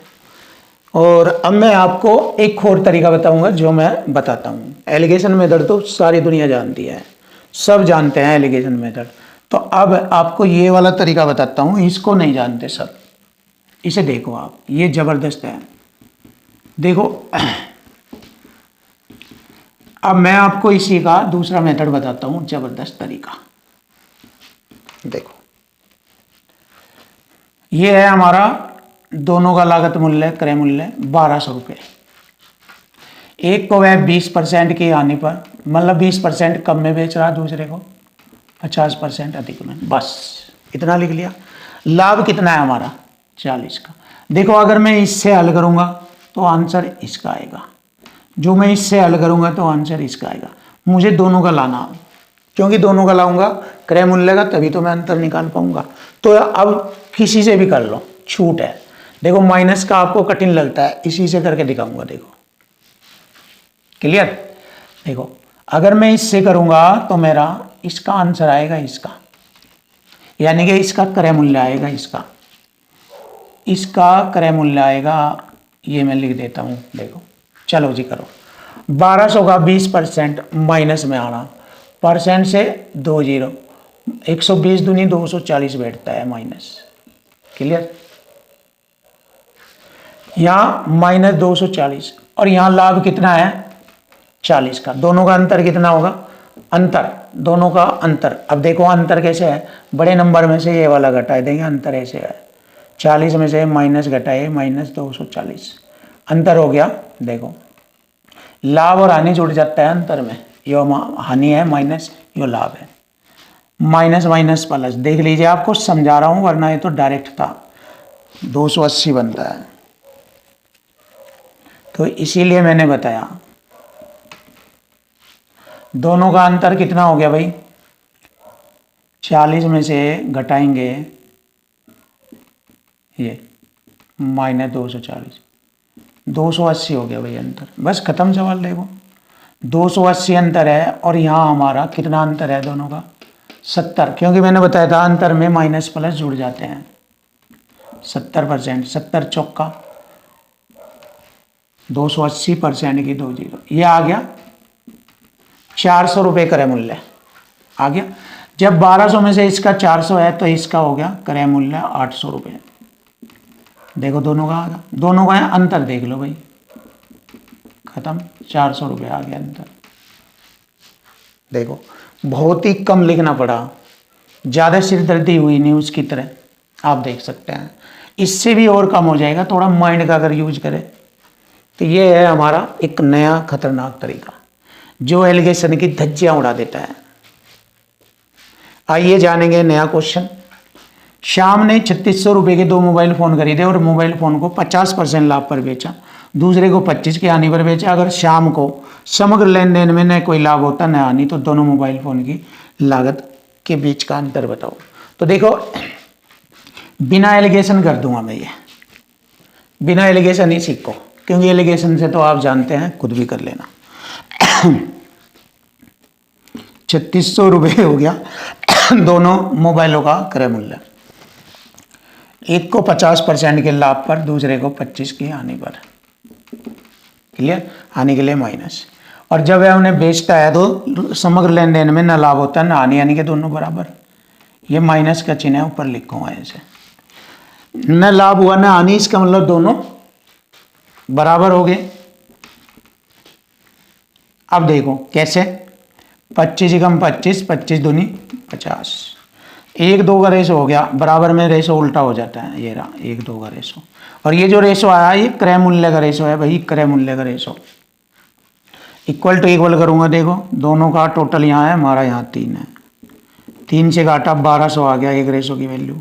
और अब मैं आपको एक और तरीका बताऊंगा जो मैं बताता हूँ। एलिगेशन मेथड तो सारी दुनिया जानती है, सब जानते हैं एलिगेशन मेथड। तो अब आपको ये वाला तरीका बताता हूँ, इसको नहीं जानते सब। इसे देखो आप, ये जबरदस्त है। देखो अब मैं आपको इसी का दूसरा मेथड बताता हूँ, जबरदस्त तरीका। देखो ये है हमारा दोनों का लागत मूल्य, क्रय मूल्य 1200 रुपये। एक को वह 20% की हानि पर, मतलब 20% कम में बेच रहा, दूसरे को 50% अधिक में, बस इतना लिख लिया। लाभ कितना है हमारा, 40 का। देखो अगर मैं इससे हल करूंगा तो आंसर इसका आएगा, जो मैं इससे हल करूंगा तो आंसर इसका आएगा। मुझे दोनों का लाना, क्योंकि दोनों का लाऊंगा क्रय मूल्य का, तभी तो मैं अंतर निकाल पाऊंगा। तो अब किसी से भी कर लो, छूट है। देखो माइनस का आपको कठिन लगता है, इसी से करके दिखाऊंगा। देखो क्लियर। देखो अगर मैं इससे करूंगा तो मेरा इसका आंसर आएगा इसका, यानी कि इसका क्रय मूल्य आएगा, इसका क्रय मूल्य आएगा। ये मैं लिख देता हूं। देखो चलो जी करो। 1200 का 20% माइनस में आना, परसेंट से 2 जीरो, 120 दूनी 240 बैठता है माइनस। क्लियर। यहाँ माइनस 240 और यहाँ लाभ कितना है 40 का। दोनों का अंतर कितना होगा, अंतर दोनों का अंतर। अब देखो अंतर कैसे है, बड़े नंबर में से ये वाला घटा देंगे, अंतर ऐसे है। 40 में से माइनस घटाए -240, अंतर हो गया। देखो लाभ और हानि जुड़ जाता है अंतर में, यो हानि है माइनस, यो लाभ है। माइनस माइनस प्लस, देख लीजिए आपको समझा रहा हूं, वरना ये तो डायरेक्ट था। 280 बनता है, तो इसीलिए मैंने बताया। दोनों का अंतर कितना हो गया भाई, 40 में से घटाएंगे ये -240, 280 हो गया भाई अंतर। बस खत्म सवाल। देखो 280 अंतर है और यहाँ हमारा कितना अंतर है दोनों का, 70, क्योंकि मैंने बताया था अंतर में माइनस प्लस जुड़ जाते हैं। 70%, 70 चौका 280% की 2 जीरो, ये आ गया 400 रुपये क्रय मूल्य आ गया। जब 1200 में से इसका 400 है तो इसका हो गया क्रय मूल्य 800 रुपये। देखो दोनों का आ गया, दोनों का अंतर देख लो भाई, खत्म, 400 रुपये आ गया अंतर। देखो बहुत ही कम लिखना पड़ा, ज़्यादा सिरदर्दी हुई नहीं उसकी तरह, आप देख सकते हैं। इससे भी और कम हो जाएगा, थोड़ा माइंड का अगर यूज करें तो ये है हमारा एक नया खतरनाक तरीका जो एलिगेशन की धज्जियां उड़ा देता है। आइए जानेंगे नया क्वेश्चन। श्याम ने 3600 रुपये के 2 मोबाइल फ़ोन खरीदे और मोबाइल फ़ोन को 50% लाभ पर बेचा, दूसरे को 25 की हानि पर बेचा। अगर श्याम को समग्र लेन देन में न कोई लाभ होता न हानि, तो दोनों मोबाइल फ़ोन की लागत के बीच का अंतर बताओ। तो देखो, बिना एलिगेशन कर दूंगा मैं, ये बिना एलिगेशन ही सीखो, क्योंकि एलिगेशन से तो आप जानते हैं, खुद भी कर लेना। 3600 रुपये हो गया दोनों मोबाइलों का क्रय मूल्य। एक को 50% के लाभ पर, दूसरे को 25 की हानि पर। क्लियर? हानि के लिए माइनस। और जब वह उन्हें बेचता है तो समग्र लेन देन में न लाभ होता है न हानि, यानी कि दोनों बराबर। ये माइनस का चिन्ह है, ऊपर लिखूंगा ऐसे। न लाभ हुआ न हानि, इसका मतलब दोनों बराबर हो गए। अब देखो कैसे, 25 कम 25, 25 दूनी 50। 1-2 का रेशो हो गया, बराबर में रेशो उल्टा हो जाता है, ये रहा 1-2 का रेशो। और ये जो रेशो आया ये क्रय मूल्य का रेशो है भाई, क्रय मूल्य का रेशो। इक्वल टू इक्वल करूंगा, देखो दोनों का टोटल यहाँ है, हमारा यहाँ 3 है। 3 से घाटा 1200 आ गया एक रेशो की वैल्यू।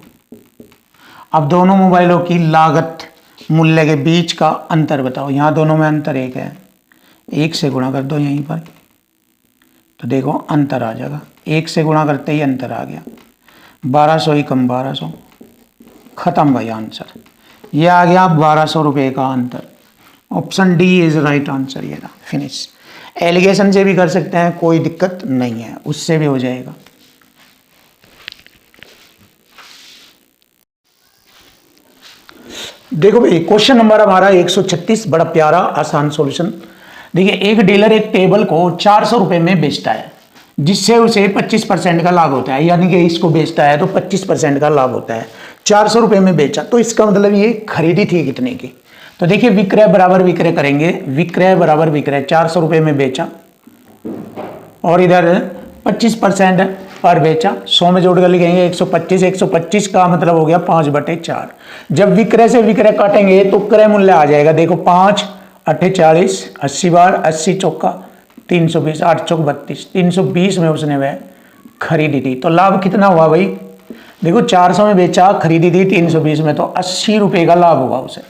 अब दोनों मोबाइलों की लागत मूल्य के बीच का अंतर बताओ। यहाँ दोनों में अंतर 1 है, 1 से गुणा कर दो यहीं पर, तो देखो अंतर आ जाएगा। 1 से गुणा करते ही अंतर आ गया, 1200 ही कम 1200, खत्म भाई आंसर। ये आ गया 1200 रुपये का अंतर। Option D is right answer. ये रहा, फिनिश। एलिगेशन से भी कर सकते हैं, कोई दिक्कत नहीं है, उससे भी हो जाएगा। देखो भाई, क्वेश्चन नंबर हमारा 136, बड़ा प्यारा आसान सॉल्यूशन। देखिए, एक डीलर एक टेबल को 400 रुपये में बेचता है, जिससे उसे 25% का लाभ होता है, यानी कि इसको बेचता है तो 25% का लाभ होता है। 400 रुपये में बेचा, तो इसका मतलब ये खरीदी थी कितने की। तो देखिए, विक्रय बराबर विक्रय करेंगे, विक्रय बराबर विक्रय। 400 रुपये में बेचा और इधर 25% पर बेचा, 100 में जोड़ कर लिखेंगे 125। 125 का मतलब हो गया 5/4। जब विक्रय से विक्रय काटेंगे तो क्रय मूल्य आ जाएगा। देखो 5 8 40, 80 बार 80 चौका 320, 8 चौक 32, 320 में उसने वह खरीदी थी। तो लाभ कितना हुआ भाई? देखो 400 में बेचा, खरीदी थी 320 में, तो 80 रुपये का लाभ हुआ उसे।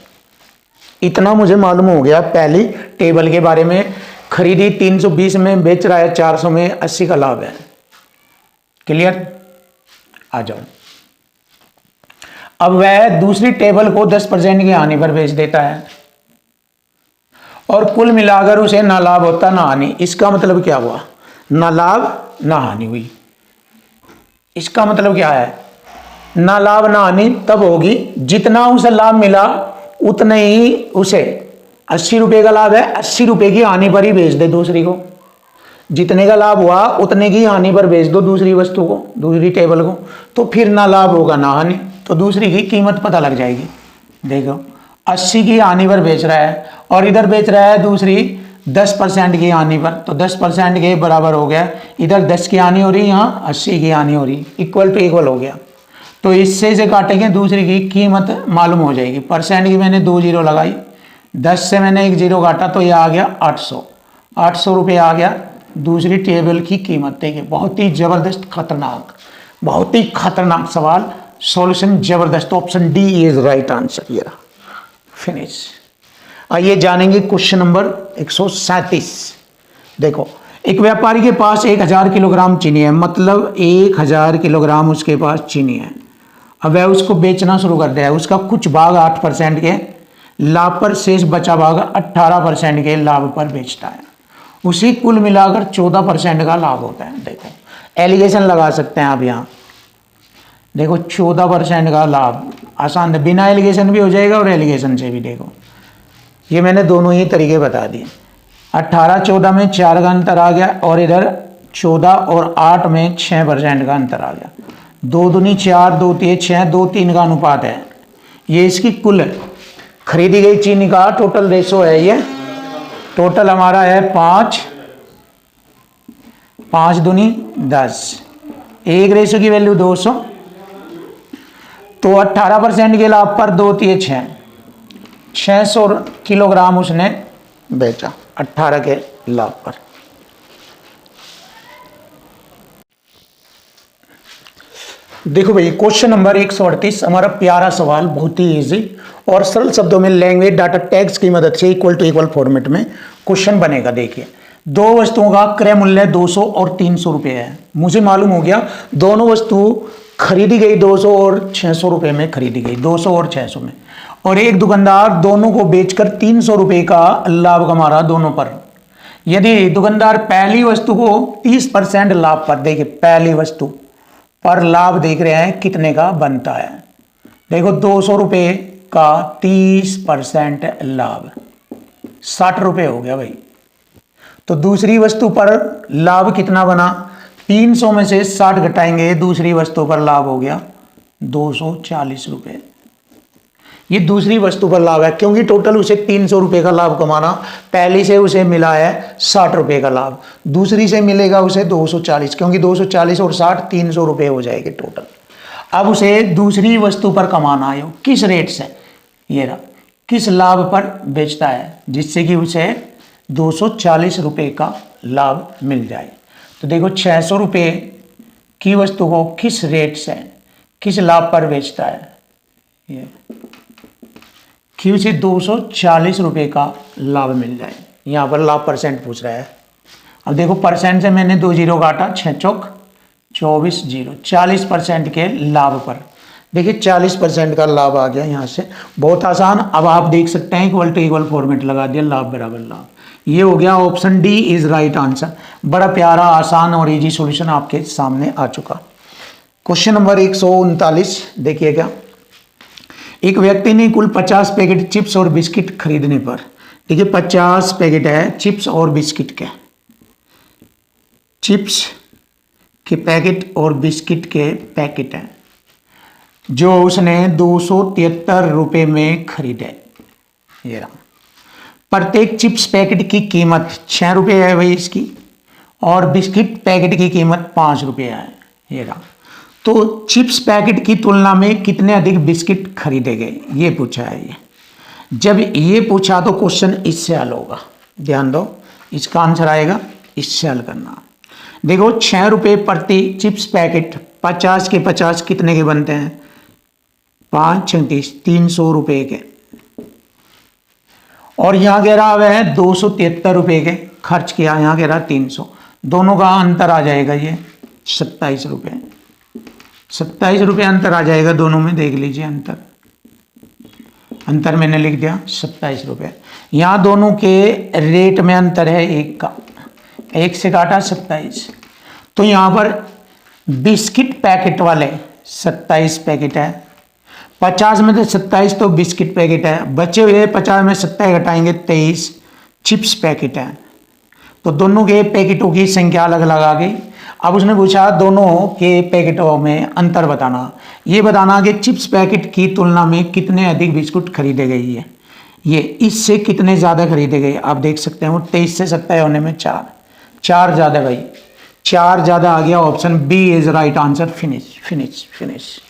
इतना मुझे मालूम हो गया पहली टेबल के बारे में। खरीदी 320 में, बेच रहा है 400 में, 80 का लाभ है। क्लियर? आ जाओ। अब वह दूसरी टेबल को 10% की हानि पर बेच देता है और कुल मिलाकर उसे ना लाभ होता ना हानि। इसका मतलब क्या हुआ? ना लाभ ना हानि हुई। इसका मतलब क्या है? ना लाभ ना हानि तब होगी जितना उसे लाभ मिला उतने ही उसे 80 रुपये का लाभ है, 80 रुपये की हानि पर ही बेच दे दूसरी को। जितने का लाभ हुआ उतने की हानि पर बेच दो दूसरी वस्तु को, दूसरी टेबल को, तो फिर ना लाभ होगा ना हानि, तो दूसरी की कीमत पता लग जाएगी। देखो 80 की हानि पर बेच रहा है और इधर बेच रहा है दूसरी 10% की हानि पर, तो 10% के बराबर हो गया। इधर 10 की हानि हो रही, यहाँ 80 की हानि हो रही, इक्वल टू इक्वल हो गया। तो इससे से काटेंगे, दूसरी की कीमत मालूम हो जाएगी। परसेंट की मैंने 2 जीरो लगाई, 10 से मैंने 1 जीरो काटा, तो यह आ गया 800। 800 रुपये आ गया दूसरी टेबल की कीमत। देखिए बहुत ही जबरदस्त, खतरनाक, बहुत ही खतरनाक सवाल। सॉल्यूशन जबरदस्त। Option D is right answer. ये रहा, फिनिश। आइए जानेंगे क्वेश्चन नंबर 137। देखो, एक व्यापारी के पास 1000 किलोग्राम चीनी है, मतलब 1000 किलोग्राम उसके पास चीनी है। अब वह उसको बेचना शुरू कर दिया है। उसका कुछ भाग 8% के लाभ पर, शेष बचा भाग 18% के लाभ पर बेचता है। उसी कुल मिलाकर 14% का लाभ होता है। देखो एलिगेशन लगा सकते हैं आप यहाँ। देखो 14% का लाभ आसान है, बिना एलिगेशन भी हो जाएगा और एलिगेशन से भी। देखो ये मैंने दोनों ही तरीके बता दिए। 18-14 में 4 का अंतर आ गया और इधर 14 और 8 में 6% का अंतर आ गया। 2 दूनी 4, 2 तिये 6, 2 3 का अनुपात है। ये इसकी कुल खरीदी गई चीनी का टोटल रेशो है। ये टोटल हमारा है 5, 5 दूनी 10, एक रेशो की वैल्यू 200। तो 18% के लाभ पर 2 तिये 6, 600 किलोग्राम उसने बेचा 18 के लाभ पर। देखो भाई क्वेश्चन नंबर 138 हमारा प्यारा सवाल, बहुत ही इजी और सरल शब्दों में लैंग्वेज डाटा टैग्स की मदद से इक्वल टू इक्वल फॉर्मेट में क्वेश्चन बनेगा। देखिए दो वस्तुओं का क्रय मूल्य 200 और 300 रुपये है। मुझे मालूम हो गया दोनों वस्तु खरीदी गई 200 और 600 रुपये में खरीदी गई, 200 और 600 में, और एक दुकानदार दोनों को बेचकर 300 रुपये का लाभ कमा रहा दोनों पर। यदि दुकानदार पहली वस्तु को 30% लाभ पर, देखिए पहली वस्तु पर लाभ देख रहे हैं कितने का बनता है, देखो 200 रुपये का 30% लाभ 60 रुपये हो गया भाई। तो दूसरी वस्तु पर लाभ कितना बना, 300 में से 60 घटाएंगे, दूसरी वस्तु पर लाभ हो गया 240 रुपये। ये दूसरी वस्तु पर लाभ है क्योंकि टोटल उसे 300 रुपये का लाभ कमाना, पहली से उसे मिला है 60 रुपये का लाभ, दूसरी से मिलेगा उसे 240, क्योंकि 240 और 60 300 रुपये हो जाएंगे टोटल। अब उसे दूसरी वस्तु पर कमाना है, किस रेट से, ये रहा, किस लाभ पर बेचता है जिससे कि उसे 240 रुपये का लाभ मिल जाए। तो देखो 600 रुपये की वस्तु को किस रेट से, किस लाभ पर बेचता है, ये कि उसे 240 रुपये का लाभ मिल जाए। यहाँ पर लाभ परसेंट पूछ रहा है। अब देखो परसेंट से मैंने 2 जीरो काटा, 6 चौक 24 जीरो, 40% के लाभ पर, देखिए 40% का लाभ आ गया यहाँ से, बहुत आसान। अब आप देख सकते हैं इक्वल टू इक्वल फॉर्मेट लगा दिया, लाभ बराबर लाभ। ये हो गया option D is right answer. बड़ा प्यारा आसान और इजी सॉल्यूशन आपके सामने आ चुका। क्वेश्चन नंबर 139 देखिएगा, एक व्यक्ति ने कुल 50 पैकेट चिप्स और बिस्किट खरीदने पर, देखिए 50 पैकेट है चिप्स और बिस्किट के, चिप्स के पैकेट और बिस्किट के पैकेट हैं जो उसने 273 रुपये में खरीदे। ये रहा, प्रत्येक चिप्स पैकेट की कीमत 6 रुपये है भाई इसकी, और बिस्किट पैकेट की कीमत 5 रुपये है। ये रहा, तो चिप्स पैकेट की तुलना में कितने अधिक बिस्किट खरीदे गए, ये पूछा है। ये जब ये पूछा तो क्वेश्चन इससे हल होगा, ध्यान दो, इसका आंसर आएगा इससे हल करना। देखो 6 रुपये प्रति चिप्स पैकेट, 50 के 50 कितने के बनते हैं, 5 36 300 रुपये के, और यहाँ कह रहा है 273 रुपये के खर्च किया, यहाँ कह रहा 300, दोनों का अंतर आ जाएगा ये 27 रुपये, 27 रुपये अंतर आ जाएगा दोनों में, देख लीजिए अंतर मैंने लिख दिया 27 रुपये। यहाँ दोनों के रेट में अंतर है एक का, एक से काटा 27, तो यहाँ पर बिस्किट पैकेट वाले 27 पैकेट है, 50 में से 27 तो बिस्किट पैकेट है, बचे हुए 50 में 27 घटाएंगे 23 चिप्स पैकेट है। तो दोनों के पैकेटों की संख्या अलग अलग आ गई। अब उसने पूछा दोनों के पैकेटों में अंतर बताना, ये बताना कि चिप्स पैकेट की तुलना में कितने अधिक बिस्कुट खरीदे गए हैं, ये इससे कितने ज़्यादा खरीदे गए। आप देख सकते हैं वो 23 से 27 होने में 4 ज़्यादा भाई, 4 ज़्यादा आ गया, option B is right answer. Finish finish finish.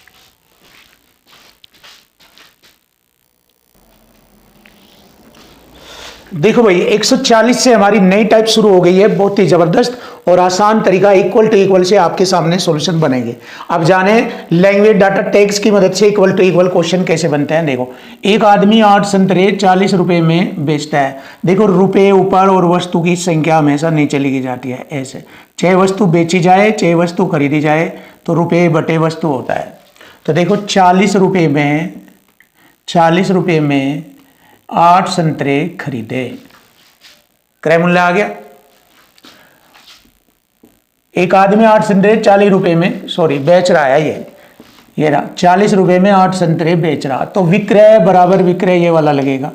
देखो भाई 140 से हमारी नई टाइप शुरू हो गई है, बहुत ही जबरदस्त और आसान तरीका, इक्वल टू इक्वल से आपके सामने सॉल्यूशन बनेंगे। अब जाने लैंग्वेज डाटा टैग्स की मदद से इक्वल टू इक्वल क्वेश्चन कैसे बनते हैं। देखो एक आदमी 8 संतरे 40 रुपये में बेचता है। देखो रुपये ऊपर और वस्तु की संख्या हमेशा नीचे लिखी जाती है ऐसे, चाहे वस्तु बेची जाए चाहे वस्तु खरीदी जाए तो रुपये बटे वस्तु होता है। तो देखो 40 रुपये में 8 संतरे खरीदे, क्रय मूल्य आ गया। एक आदमी 8 संतरे 40 रुपये में बेच रहा है, ये रहा 40 रुपये में 8 संतरे बेच रहा, तो विक्रय बराबर विक्रय ये वाला लगेगा,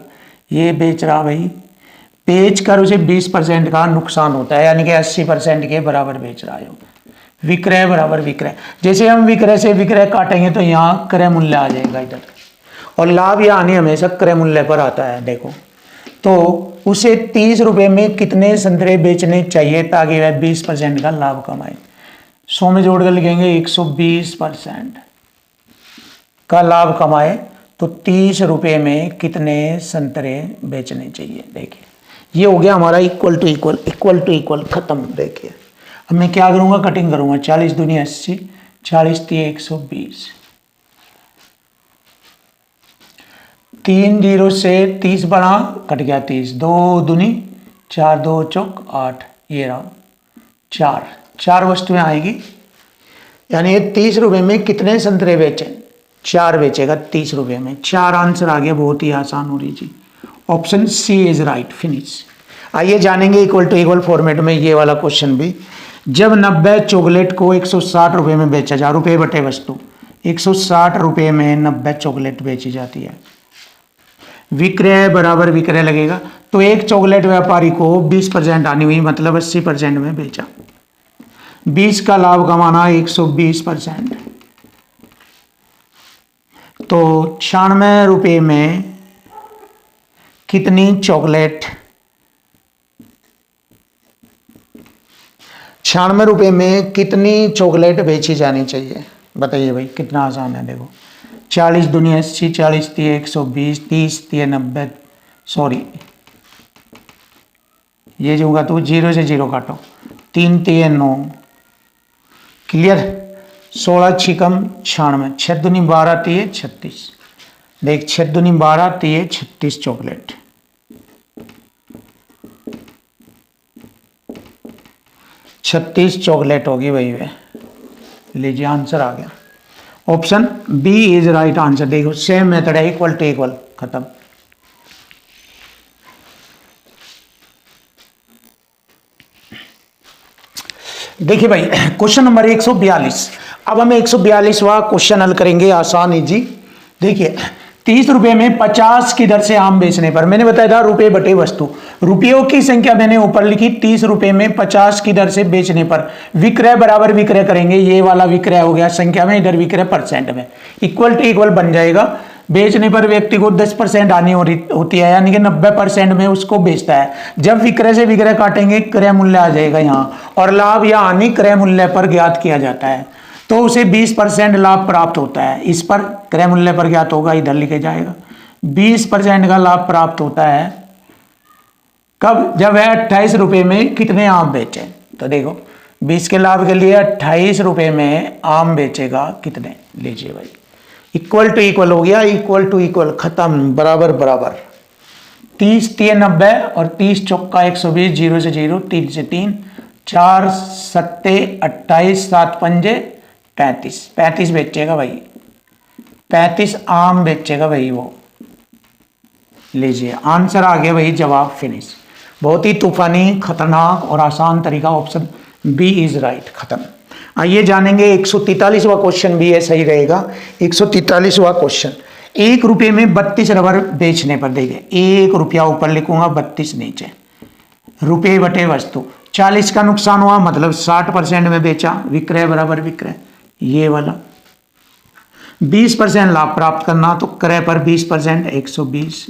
ये बेच रहा भाई, बेच कर उसे 20% का नुकसान होता है, यानी कि 80% के बराबर बेच रहा है। विक्रय बराबर विक्रय, जैसे हम विक्रय से विक्रय काटेंगे तो यहाँ क्रय मूल्य आ जाएगा इधर, और लाभ या हानि हमेशा क्रय मूल्य पर आता है। देखो तो उसे 30 रुपये में कितने संतरे बेचने चाहिए ताकि वह 20% का लाभ कमाए। 100 में जोड़कर लिखेंगे 120% का लाभ कमाए, तो 30 रुपये में कितने संतरे बेचने चाहिए। देखिए ये हो गया हमारा equal to equal, equal to equal खत्म। देखिए अब मैं क्या करूंगा, कटिंग करूंगा। 40 दूनी 80, 40 तिये 120, 3 जीरो से 30 बना, कट गया 30, 2 दूनी 4, 2 चौक 8, ये रहा 4, 4 वस्तुएं आएगी। यानी ये 30 रुपए में कितने संतरे बेचे? 4 बेचेगा 30 रुपए में। 4 आंसर आ गया, बहुत ही आसान हो रही जी। Option C is right, finish. आइए जानेंगे इक्वल टू इक्वल फॉर्मेट में ये वाला क्वेश्चन भी। जब 90 चॉकलेट को 160 रुपए में बेचा जा, रुपए बटे वस्तु, 160 रुपए में 90 चॉकलेट बेची जाती है, विक्रय बराबर विक्रय लगेगा। तो एक चॉकलेट व्यापारी को 20% आनी हुई, मतलब 80% में बेचा। 20 का लाभ कमाना 120%, तो 96 रुपए में कितनी चॉकलेट, 96 रुपए में कितनी चॉकलेट बेची जानी चाहिए? बताइए भाई, कितना आसान है। देखो 40 दूनी 80, 40 तिये 120, 30 तिये 90, सॉरी ये जो होगा तो 0 से 0 काटो, 3 तिये 9, क्लियर। 16 छिकम 96, 6 दूनी 12 तिये 36, देख 6 दूनी 12 तिये 36 चॉकलेट। 36 चॉकलेट होगी भाई वे। लीजिए आंसर आ गया, option B is right answer. देखो सेम मेथड है, इक्वल टू इक्वल, खत्म। देखिए भाई क्वेश्चन नंबर 142। अब हम 142वां क्वेश्चन हल करेंगे, आसान इजी। देखिए 30 रुपए में 50 की दर से आम बेचने पर, मैंने बताया था रुपए बटे वस्तु, रुपयों की संख्या मैंने ऊपर लिखी, 30 रुपए में 50 की दर से बेचने पर विक्रय बराबर विक्रय करेंगे। ये वाला विक्रय हो गया संख्या में, इधर विक्रय परसेंट में, इक्वल टू इक्वल बन जाएगा। बेचने पर व्यक्ति को 10% आनी होती है, यानी कि 90% में उसको बेचता है। जब विक्रय से विक्रय काटेंगे क्रय मूल्य आ जाएगा यहाँ, और लाभ या हानि क्रय मूल्य पर ज्ञात किया जाता है, तो उसे 20% लाभ प्राप्त होता है। इस पर क्रय मूल्य पर ज्ञात होगा, इधर लिखे जाएगा। 20% का लाभ प्राप्त होता है कब? जब वह 28 रुपए में कितने आम बेचे। तो देखो 20 के लाभ के लिए 28 रुपए में आम बेचेगा कितने। लीजिए भाई इक्वल टू इक्वल हो गया, इक्वल टू इक्वल खत्म, बराबर बराबर। 30 तिये 90 और 30 चौका 120, 0 से 0, 3 से 3, 4 सत्ते 28, 7 पंजे 35, 35 बेचेगा भाई, 35 आम बेचेगा भाई वो। लीजिए आंसर आ गया भाई, जवाब फिनिश। बहुत ही तूफानी, खतरनाक और आसान तरीका, ऑप्शन बी इज राइट, खत्म। आइए जानेंगे 143वां क्वेश्चन भी है, सही रहेगा। 143वां क्वेश्चन, 1 रुपये में 32 रबर बेचने पर, देखिए 1 रुपया ऊपर लिखूंगा, 32 नीचे, रुपये बटे वस्तु, 40 का नुकसान हुआ, मतलब 60% में बेचा, विक्रय बराबर विक्रय, ये वाला। 20% लाभ प्राप्त करना, तो क्रय पर 20%, 120,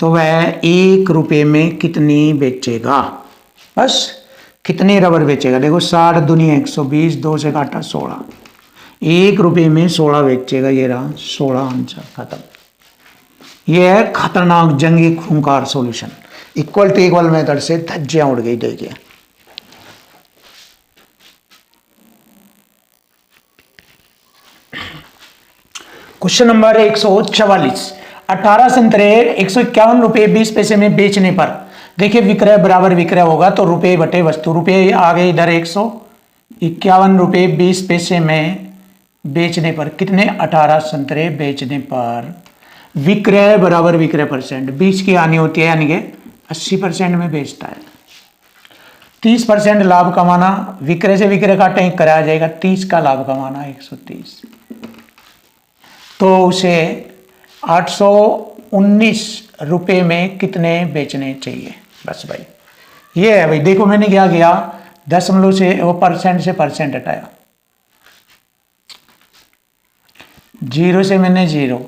तो वह 1 रुपये में कितनी बेचेगा? बस कितने रबर बेचेगा? देखो 60 दूनी 120, 2 से काटा 16, 1 रुपये में 16 बेचेगा, ये रहा 16 आंसर, खत्म। यह है खतरनाक जंगी खूंखार solution, equal to equal method से धज्जियां उड़ गई। देखिए क्वेश्चन नंबर 144, 18 संतरे 151 रुपये 20 पैसे में बेचने पर, देखिए विक्रय बराबर विक्रय होगा, तो रुपये बटे वस्तु, रुपये आ गए इधर 151 रुपये 20 पैसे में बेचने पर, कितने? 18 संतरे बेचने पर विक्रय बराबर विक्रय परसेंट, 20 की हानि होती है, यानी कि 80% में बेचता है। 30% लाभ कमाना, विक्रय से विक्रय काटें कराया जाएगा, 30 का लाभ कमाना 130, तो उसे 819 रुपये में कितने बेचने चाहिए? बस भाई ये है भाई। देखो मैंने क्या किया, दशमलव से वो परसेंट से परसेंट हटाया, 0 से मैंने 0,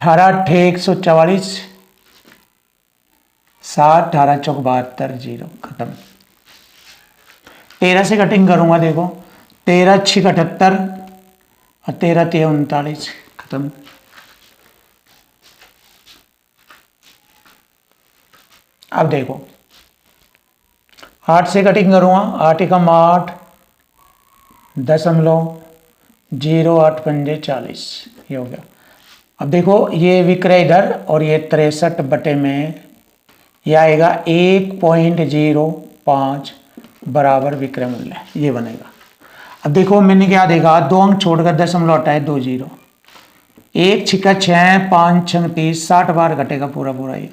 18 अट्ठे 144, 7 18 चौक 72, 0, खत्म। 13 से कटिंग करूंगा, देखो 13 6 78 और 13 3 39, खत्म। अब देखो 8 से कटिंग करूँगा, 8 एकम 8.08 ये हो गया। अब देखो ये विक्रय इधर और ये 63 बटे में ये आएगा 1.05 बराबर विक्रय मूल्य, ये बनेगा। अब देखो मैंने क्या देखा, 2 अंक छोड़कर दशमलव हटाए 2 जीरो, 1 छिका 6 5 छंग 30, 60 बार घटेगा पूरा पूरा। ये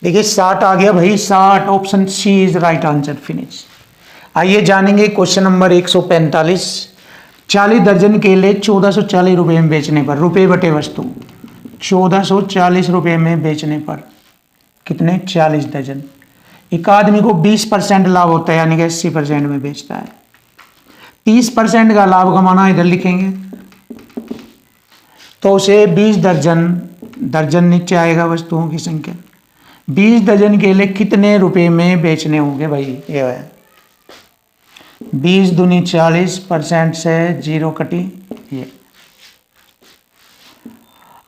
देखिए 60 आ गया भाई, 60 option C is right answer, finish. आइए जानेंगे क्वेश्चन नंबर 145। 40 दर्जन केले 1440 रुपये में बेचने पर, रुपये बटे वस्तु 1440 रुपये में बेचने पर कितने, 40 दर्जन। एक आदमी को 20% लाभ होता है, यानी कि 80% में बेचता है। 30% का लाभ कमाना इधर लिखेंगे, तो उसे 20 दर्जन, दर्जन नीचे आएगा वस्तुओं की संख्या, 20 दर्जन केले कितने रुपए में बेचने होंगे भाई, ये है 20 दूनी 40, % से 0 कटी, ये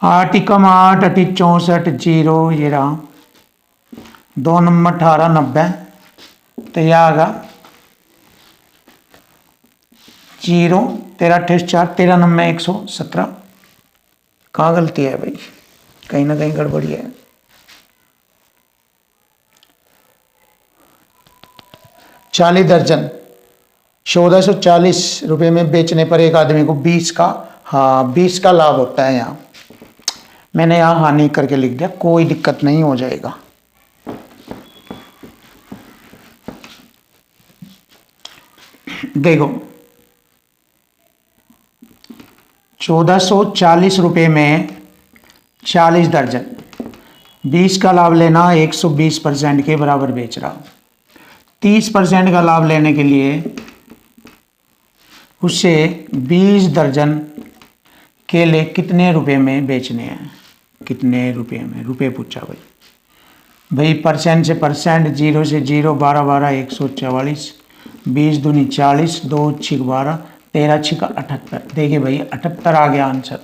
8 एकम 8 अटी 64 0, ये रहा 2 नंबर 18 90, तो यह आगा 0 13 28 4 13 नंबर 117। कहाँ गलती है भाई, कहीं ना कहीं गड़बड़ी है। 40 दर्जन 1440 रुपये में बेचने पर एक आदमी को 20 का, हाँ 20 का लाभ होता है। यहाँ मैंने यहाँ हानि करके लिख दिया, कोई दिक्कत नहीं हो जाएगा। देखो 1440 रुपये में 40 दर्जन, 20 का लाभ लेना 120% के बराबर बेच रहा। 30% का लाभ लेने के लिए उसे 20 दर्जन केले कितने रुपए में बेचने हैं, कितने रुपए में, रुपए पूछा भाई % से %, 0 से 0, 12 12 144, 20 दूनी 40, 2 छिक 12, 13 छिक 78। देखिए भाई 78 आ गया आंसर,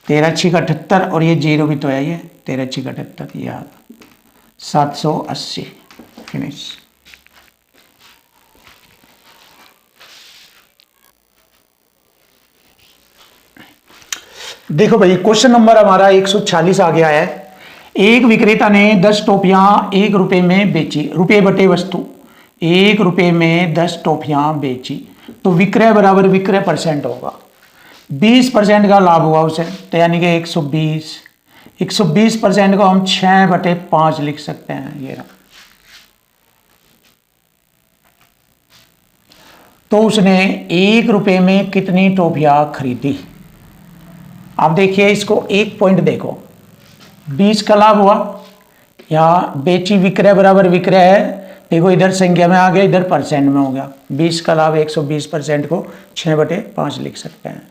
13 छिक 78, और ये 0 भी तो है, ये 13 छिक 78, ये आ गया 780, फिनिश। देखो भाई क्वेश्चन नंबर हमारा 146 आ गया है। एक विक्रेता ने 10 टॉफियां 1 रुपये में बेची, रुपये बटे वस्तु 1 रुपये में 10 टॉफियां बेची, तो विक्रय बराबर विक्रय % होगा। 20% का लाभ हुआ उसे, तो यानी कि 120, 120% को हम 6/5 लिख सकते हैं, ये रहा। तो उसने 1 रुपये में कितनी टॉफियां खरीदी। आप देखिए इसको एक पॉइंट देखो, 20 का लाभ हुआ, यहाँ बेची विक्रय बराबर विक्रय है, देखो इधर संख्या में आ गया, इधर % में हो गया। 20 का लाभ 120% को 6/5 लिख सकते हैं।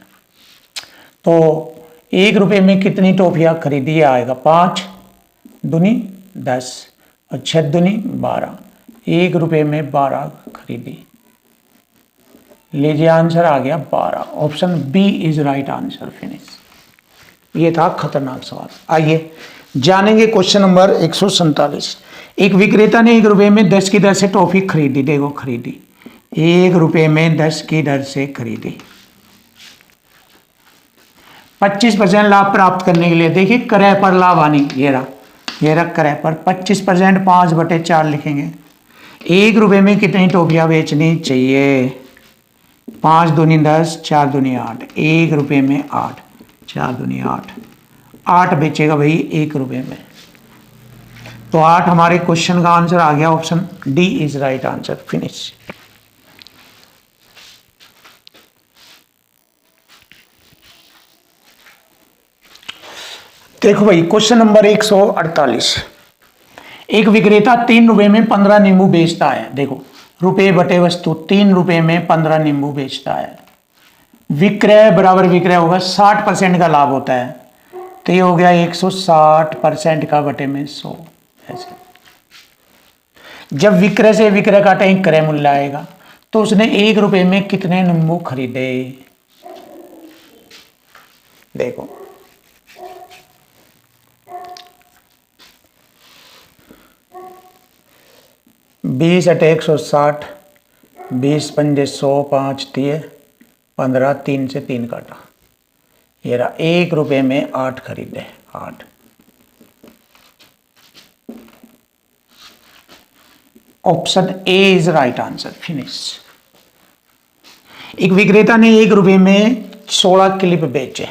तो 1 रुपये में कितनी टॉफियां खरीदी आएगा, 5 दूनी 10 और 6 दूनी 12, 1 रुपये में 12 खरीदी। लीजिए आंसर आ गया 12, option B is right answer, finish. ये था खतरनाक सवाल। आइए जानेंगे क्वेश्चन नंबर 147। एक विक्रेता ने 1 रुपये में 10 की दर से टॉफी खरीदी, देखो खरीदी, 1 रुपये में 10 की दर से खरीदी। 25% लाभ प्राप्त करने के लिए देखिए क्रय पर लाभ हानि, ये रहा क्रय पर 25% 5/4 लिखेंगे। 1 रुपये में कितनी टॉफियां बेचनी चाहिए, 5 दूनी 10, 4 दूनी 8, 1 रुपये में 8, 4 दूनी 8, 8 बेचेगा भाई 1 रुपये में, तो 8 हमारे क्वेश्चन का आंसर आ गया, option D is right answer, finish. देखो भाई क्वेश्चन नंबर 148। एक विक्रेता 3 रुपये में 15 नींबू बेचता है, देखो रुपये बटे वस्तु 3 रुपये में 15 नींबू बेचता है। विक्रय बराबर विक्रय होगा, 60% का लाभ होता है, तो ये हो गया 160% का बटे में 100। ऐसे जब विक्रय से विक्रय काटें क्रय मूल्य आएगा, तो उसने 1 रुपये में कितने नींबू खरीदे, देखो 20 अटे 160, 20 पंजे 100, 5 दिए 15, 3 से 3 काटा, ये रहा। 1 रुपये में 8 खरीदे, 8। Option A is right answer, finish. एक विक्रेता ने 1 रुपये में 16 क्लिप बेचे,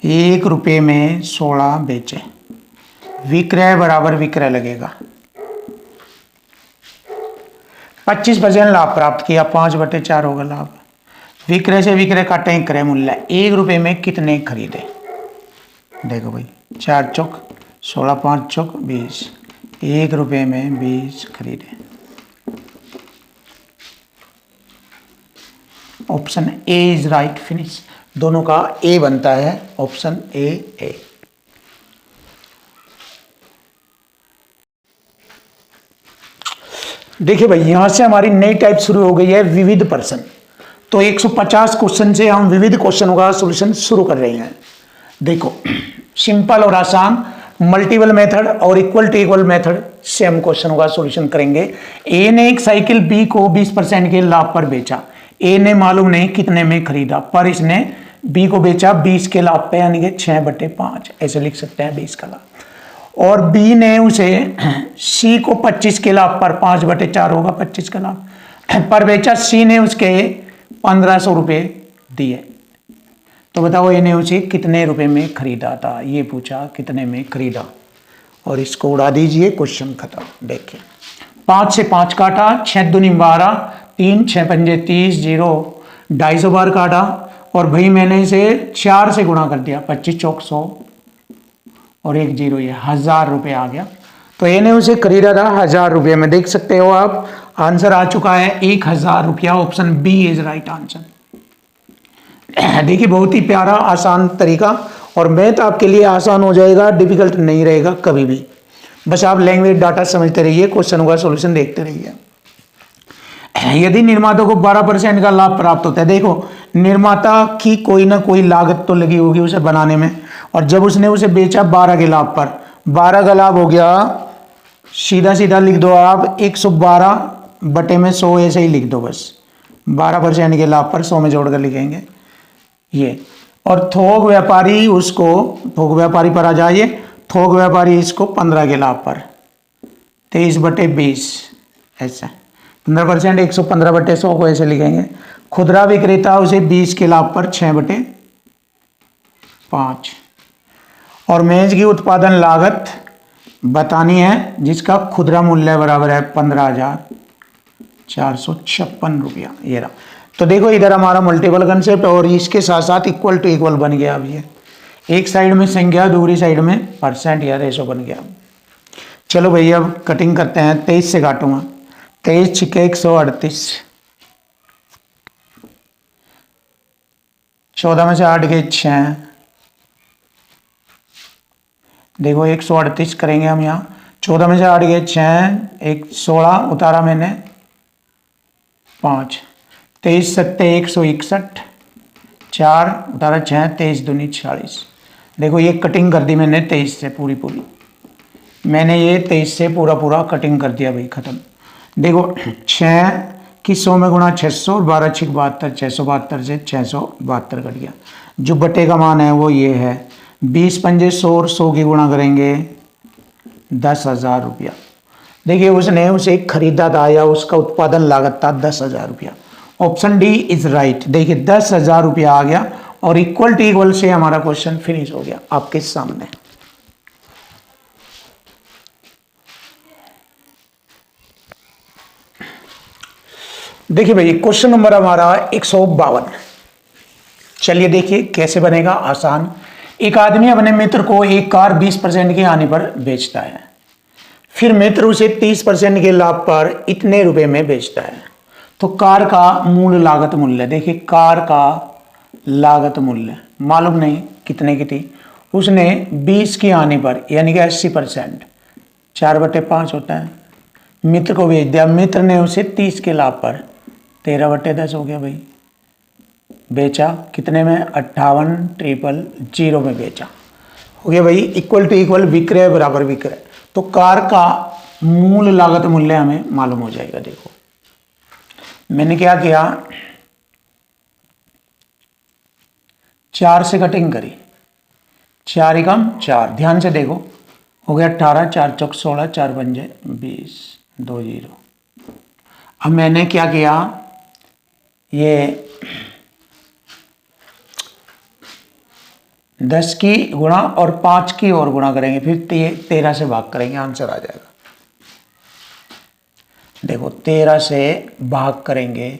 1 रुपये में 16 बेचे, विक्रय बराबर विक्रय लगेगा, 25% लाभ प्राप्त किया, 5/4 होगा लाभ। विक्रय से विक्रय काटे क्रय मूल्य, 1 रुपये में कितने खरीदे? देखो भाई, 4 चौक 16, 5 चौक 20, 1 रुपये में 20 खरीदे। Option A is right, finish. दोनों का ए बनता है, ऑप्शन ए। देखिए भाई, यहां से हमारी नई टाइप शुरू हो गई है, विविध प्रश्न। तो 150 क्वेश्चन से हम विविध क्वेश्चनों का सॉल्यूशन शुरू कर रहे हैं। देखो, सिंपल और आसान, मल्टीपल मेथड और इक्वल टू इक्वल मेथड से हम क्वेश्चनों का सॉल्यूशन करेंगे। ए ने एक साइकिल बी को 20% के लाभ पर बेचा। ए ने मालूम नहीं कितने में खरीदा, पर इसने बी को बेचा 20 के लाभ पे, यानी कि 6/5, ऐसे लिख सकते हैं 20 का लाभ। और बी ने उसे सी को 25 के लाभ पर, 5/4 होगा 25 का लाभ पर बेचा। सी ने उसके 1500 रुपये दिए। तो बताओ ए ने उसे कितने रुपए में खरीदा था, ये पूछा कितने में खरीदा। और इसको उड़ा दीजिए, क्वेश्चन खत्म। देखिए, 5 से 5 काटा, 6 दूनी 12, 3 6 पंजे 30, 0 250 बार काटा, और भाई मैंने इसे 4 से गुणा कर दिया, 25 चौक 100 और 1 0, ये 1000 रुपये आ गया। तो ए ने उसे खरीदा था 1000 रुपये में। देख सकते हो आप, आंसर आ चुका है 1000 रुपया। Option B is right answer. देखिए, बहुत ही प्यारा आसान तरीका, और मैथ आपके लिए आसान हो जाएगा, डिफिकल्ट नहीं रहेगा कभी भी। बस आप लैंग्वेज डाटा समझते रहिए, क्वेश्चनों का सॉल्यूशन देखते रहिए। यदि निर्माता को 12% का लाभ प्राप्त होता है, देखो निर्माता की कोई ना कोई लागत तो लगी होगी उसे बनाने में, और जब उसने उसे बेचा 12 के लाभ पर, 12 का लाभ हो गया, सीधा सीधा लिख दो आप 112/100, ऐसे ही लिख दो बस। 12% के लाभ पर 100 में जोड़कर लिखेंगे ये। और थोक व्यापारी उसको, थोक व्यापारी पर आ जाइए, थोक व्यापारी इसको 15 के लाभ पर 23/20, ऐसा 15%, 115/100 को ऐसे लिखेंगे। खुदरा विक्रेता उसे 20 के लाभ पर 6/5। और मेज की उत्पादन लागत बतानी है, जिसका खुदरा मूल्य बराबर है 15,456 रुपया, ये रहा। तो देखो, इधर हमारा मल्टीपल कंसेप्ट और इसके साथ साथ इक्वल टू इक्वल बन गया। अब ये एक साइड में संख्या, दूसरी साइड में परसेंट या रेशो बन गया। चलो भैया, अब कटिंग करते हैं। 23 से काटूंगा, 23 छिके 138, 14 में से 8 गए 6, देखो 138 करेंगे हम यहाँ। 14 में से 8 गए 6, 16 उतारा मैंने 5, 23 सत्ते 161, 4 उतारा 6, 23 दूनी 40। देखो ये कटिंग कर दी मैंने 23 से पूरी, मैंने ये 23 से पूरा कटिंग कर दिया भाई, खत्म। देखो 6 की 100 में गुणा 600, 12 6 72, 672 से 672 कट गया। जो बटे का मान है वो ये है, 20 पंजे 100 और 100 की गुणा करेंगे 10,000 रुपया। देखिए, उसने उसे खरीदा था या उसका उत्पादन लागत था 10,000 रुपया। Option D is right. देखिए 10,000 रुपया आ गया, और इक्वल टू इक्वल से हमारा क्वेश्चन फिनिश हो गया आपके सामने। देखिए भाई, क्वेश्चन नंबर हमारा 152। चलिए देखिए कैसे बनेगा, आसान। एक आदमी अपने मित्र को एक कार 20% के आने पर बेचता है, फिर मित्र उसे 30% के लाभ पर इतने रुपए में बेचता है। तो कार का मूल लागत मूल्य, देखिए कार का लागत मूल्य मालूम नहीं कितने की थी। उसने 20 की आने पर, यानी कि 80%, 4/5 होता है, मित्र को बेच दिया। मित्र ने उसे 30 के लाभ पर 13/10 हो गया भाई, बेचा कितने में, 58,000 में बेचा, हो गया भाई। इक्वल टू इक्वल, विक्रय बराबर विक्रय। तो कार का मूल लागत मूल्य हमें मालूम हो जाएगा। देखो मैंने क्या किया, 4 से कटिंग करी, 4 एकम 4, ध्यान से देखो, हो गया 18, 4 चौक 16, 4 पंजे 20, 2 जीरो। अब मैंने क्या किया, ये 10 की गुणा और 5 की और गुणा करेंगे, फिर 13 से भाग करेंगे, आंसर आ जाएगा। देखो 13 से भाग करेंगे,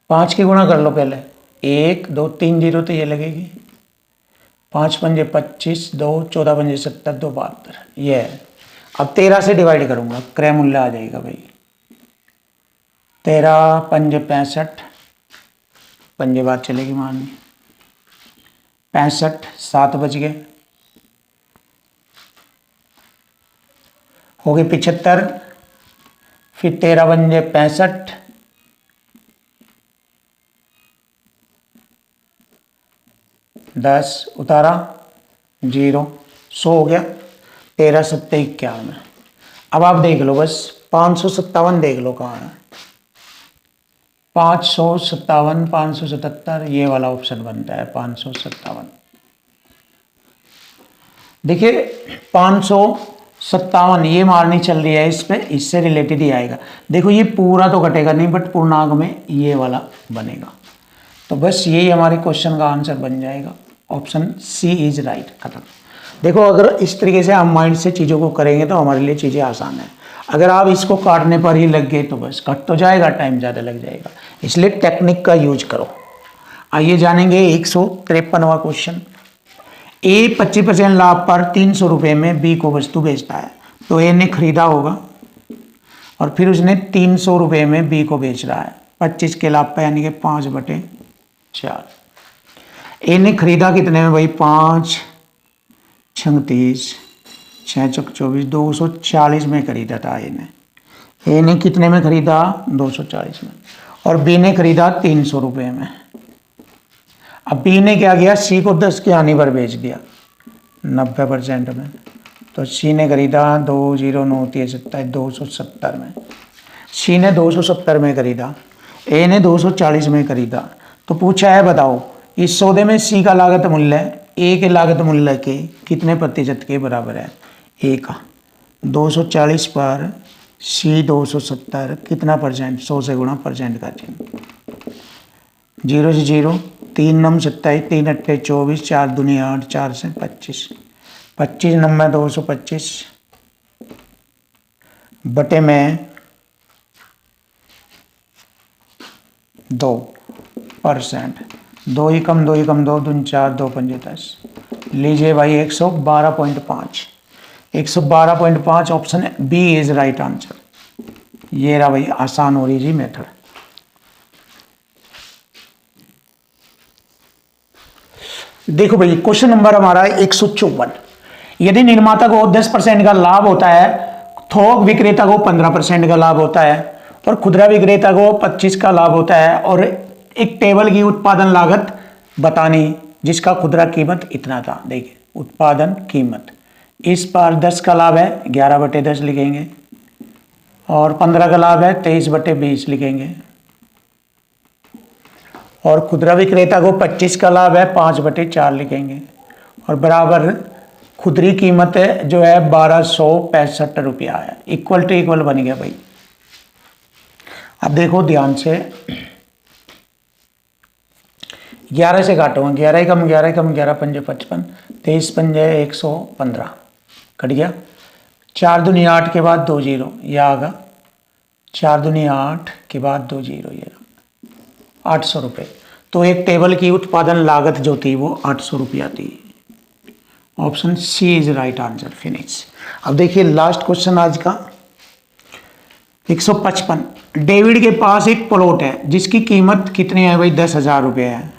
5 की गुणा कर लो पहले, 1 2 3 जीरो तो ये लगेगी, 5 पंजे 25, 2 14 पंजे 70, 2 72, ये है। अब 13 से डिवाइड करूंगा, क्रय मूल्य आ जाएगा भाई, 13 पंजे 65, पंजे बात चलेगी मान 65, 7 बच गए, हो गए 75, फिर 13 पंजे 65, 10 उतारा, 0, 100 हो गया, 13 सत्ते 51। अब आप देख लो बस, 557 देख लो कहाँ है, 557, 577, ये वाला ऑप्शन बनता है 557। देखिए 557 ये मारनी चल रही है, इस पे इससे रिलेटेड ही आएगा। देखो ये पूरा तो कटेगा नहीं, बट पूर्णांक में ये वाला बनेगा, तो बस यही हमारे क्वेश्चन का आंसर बन जाएगा, ऑप्शन सी इज राइट। खत्म। देखो अगर इस तरीके से हम माइंड से चीज़ों को करेंगे तो हमारे लिए चीज़ें आसान है। अगर आप इसको काटने पर ही लग गए तो बस कट तो जाएगा, टाइम ज़्यादा लग जाएगा, इसलिए टेक्निक का यूज करो। आइए जानेंगे 153वां क्वेश्चन। ए 25% लाभ पर 300 रुपये में बी को वस्तु बेचता है, तो ए ने खरीदा होगा और फिर उसने 300 रुपये में बी को बेच रहा है 25 के लाभ पर, यानी कि 5/4। ए ने खरीदा कितने में भाई, 5 36, 6 चौक 24, 240 में खरीदा था ए ने कितने में खरीदा, 240 में, और बी ने खरीदा 300 रुपये में। अब बी ने क्या किया, सी को 10 के आने पर बेच दिया 90% में, तो सी ने खरीदा 2097 270 में, सी ने 270 में खरीदा, ए ने 240 में खरीदा। तो पूछा है बताओ इस सौदे में सी का लागत मूल्य ए के लागत मूल्य के कितने प्रतिशत के बराबर है। ए का 240 पर सी 270 कितना परसेंट, 100 से गुणा परसेंट का चिन्ह, 0 से 0, 3 नम 27, 3 अट्ठे 24, 4 दूनी 8, 4 से 25, 25 नंबर 225 बटे में 2%, 2 ही कम 2 ही कम 2 दूनी 4, 2 पंजे 10, लीजिए भाई 112.5, 112.5 option B is right answer. ये रहा भाई आसान हो रही जी मेथड। देखो भाई क्वेश्चन नंबर हमारा 154। यदि निर्माता को 10% का लाभ होता है, थोक विक्रेता को 15% का लाभ होता है और खुदरा विक्रेता को 25 का लाभ होता है, और एक टेबल की उत्पादन लागत बतानी जिसका खुदरा कीमत इतना था। देखिए उत्पादन कीमत, इस पर 10 का लाभ है 11/10 लिखेंगे, और 15 का लाभ है 23/20 लिखेंगे, और खुदरा विक्रेता को 25 का लाभ है 5/4 लिखेंगे, और बराबर खुदरी कीमत जो है 1265 रुपया है। इक्वल टू इक्वल बन गया भाई। अब देखो ध्यान से, 11 से काटूंगा, 11 कम 11 कम 11 पंजे 55, 23 पंजे 115 कट गया, 4 दूनी 8 के बाद 2 जीरो, यह आगा 4 दूनी 8 के बाद 2 जीरो, ये 800 रुपये। तो एक टेबल की उत्पादन लागत जो थी वो 800 रुपया थी। Option C is right answer. Finish. अब देखिए लास्ट क्वेश्चन आज का 155। डेविड के पास एक प्लॉट है जिसकी कीमत कितनी है भाई, 10,000 रुपये है।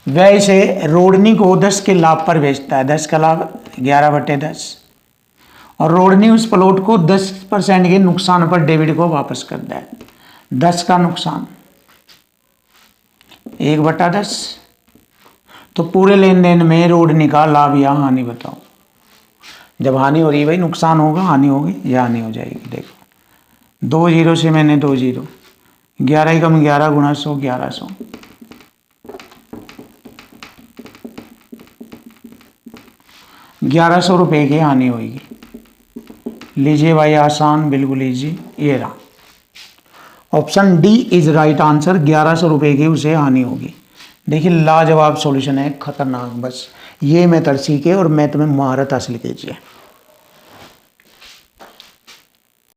वह इसे रोडनी को 10 के लाभ पर बेचता है, 10 का लाभ 11/10, और रोडनी उस प्लॉट को 10% के नुकसान पर डेविड को वापस करता है। 10 का नुकसान 1/10, तो पूरे लेन देन में रोडनी का लाभ या हानि बताओ। जब हानि हो रही है भाई नुकसान होगा, हानि होगी, ये हानि हो जाएगी। देखो 2 जीरो से मैंने 2 जीरो, 11 ही कम 11 गुणा 100 1100, 1100 रुपये की हानि होगी। लीजिए भाई आसान, बिल्कुल इजी, ये रहा option D is right answer. 1100 रुपये की उसे हानि होगी। देखिए लाजवाब सॉल्यूशन है, खतरनाक। बस ये मेथड सीखे और मैथ में महारत हासिल कीजिए।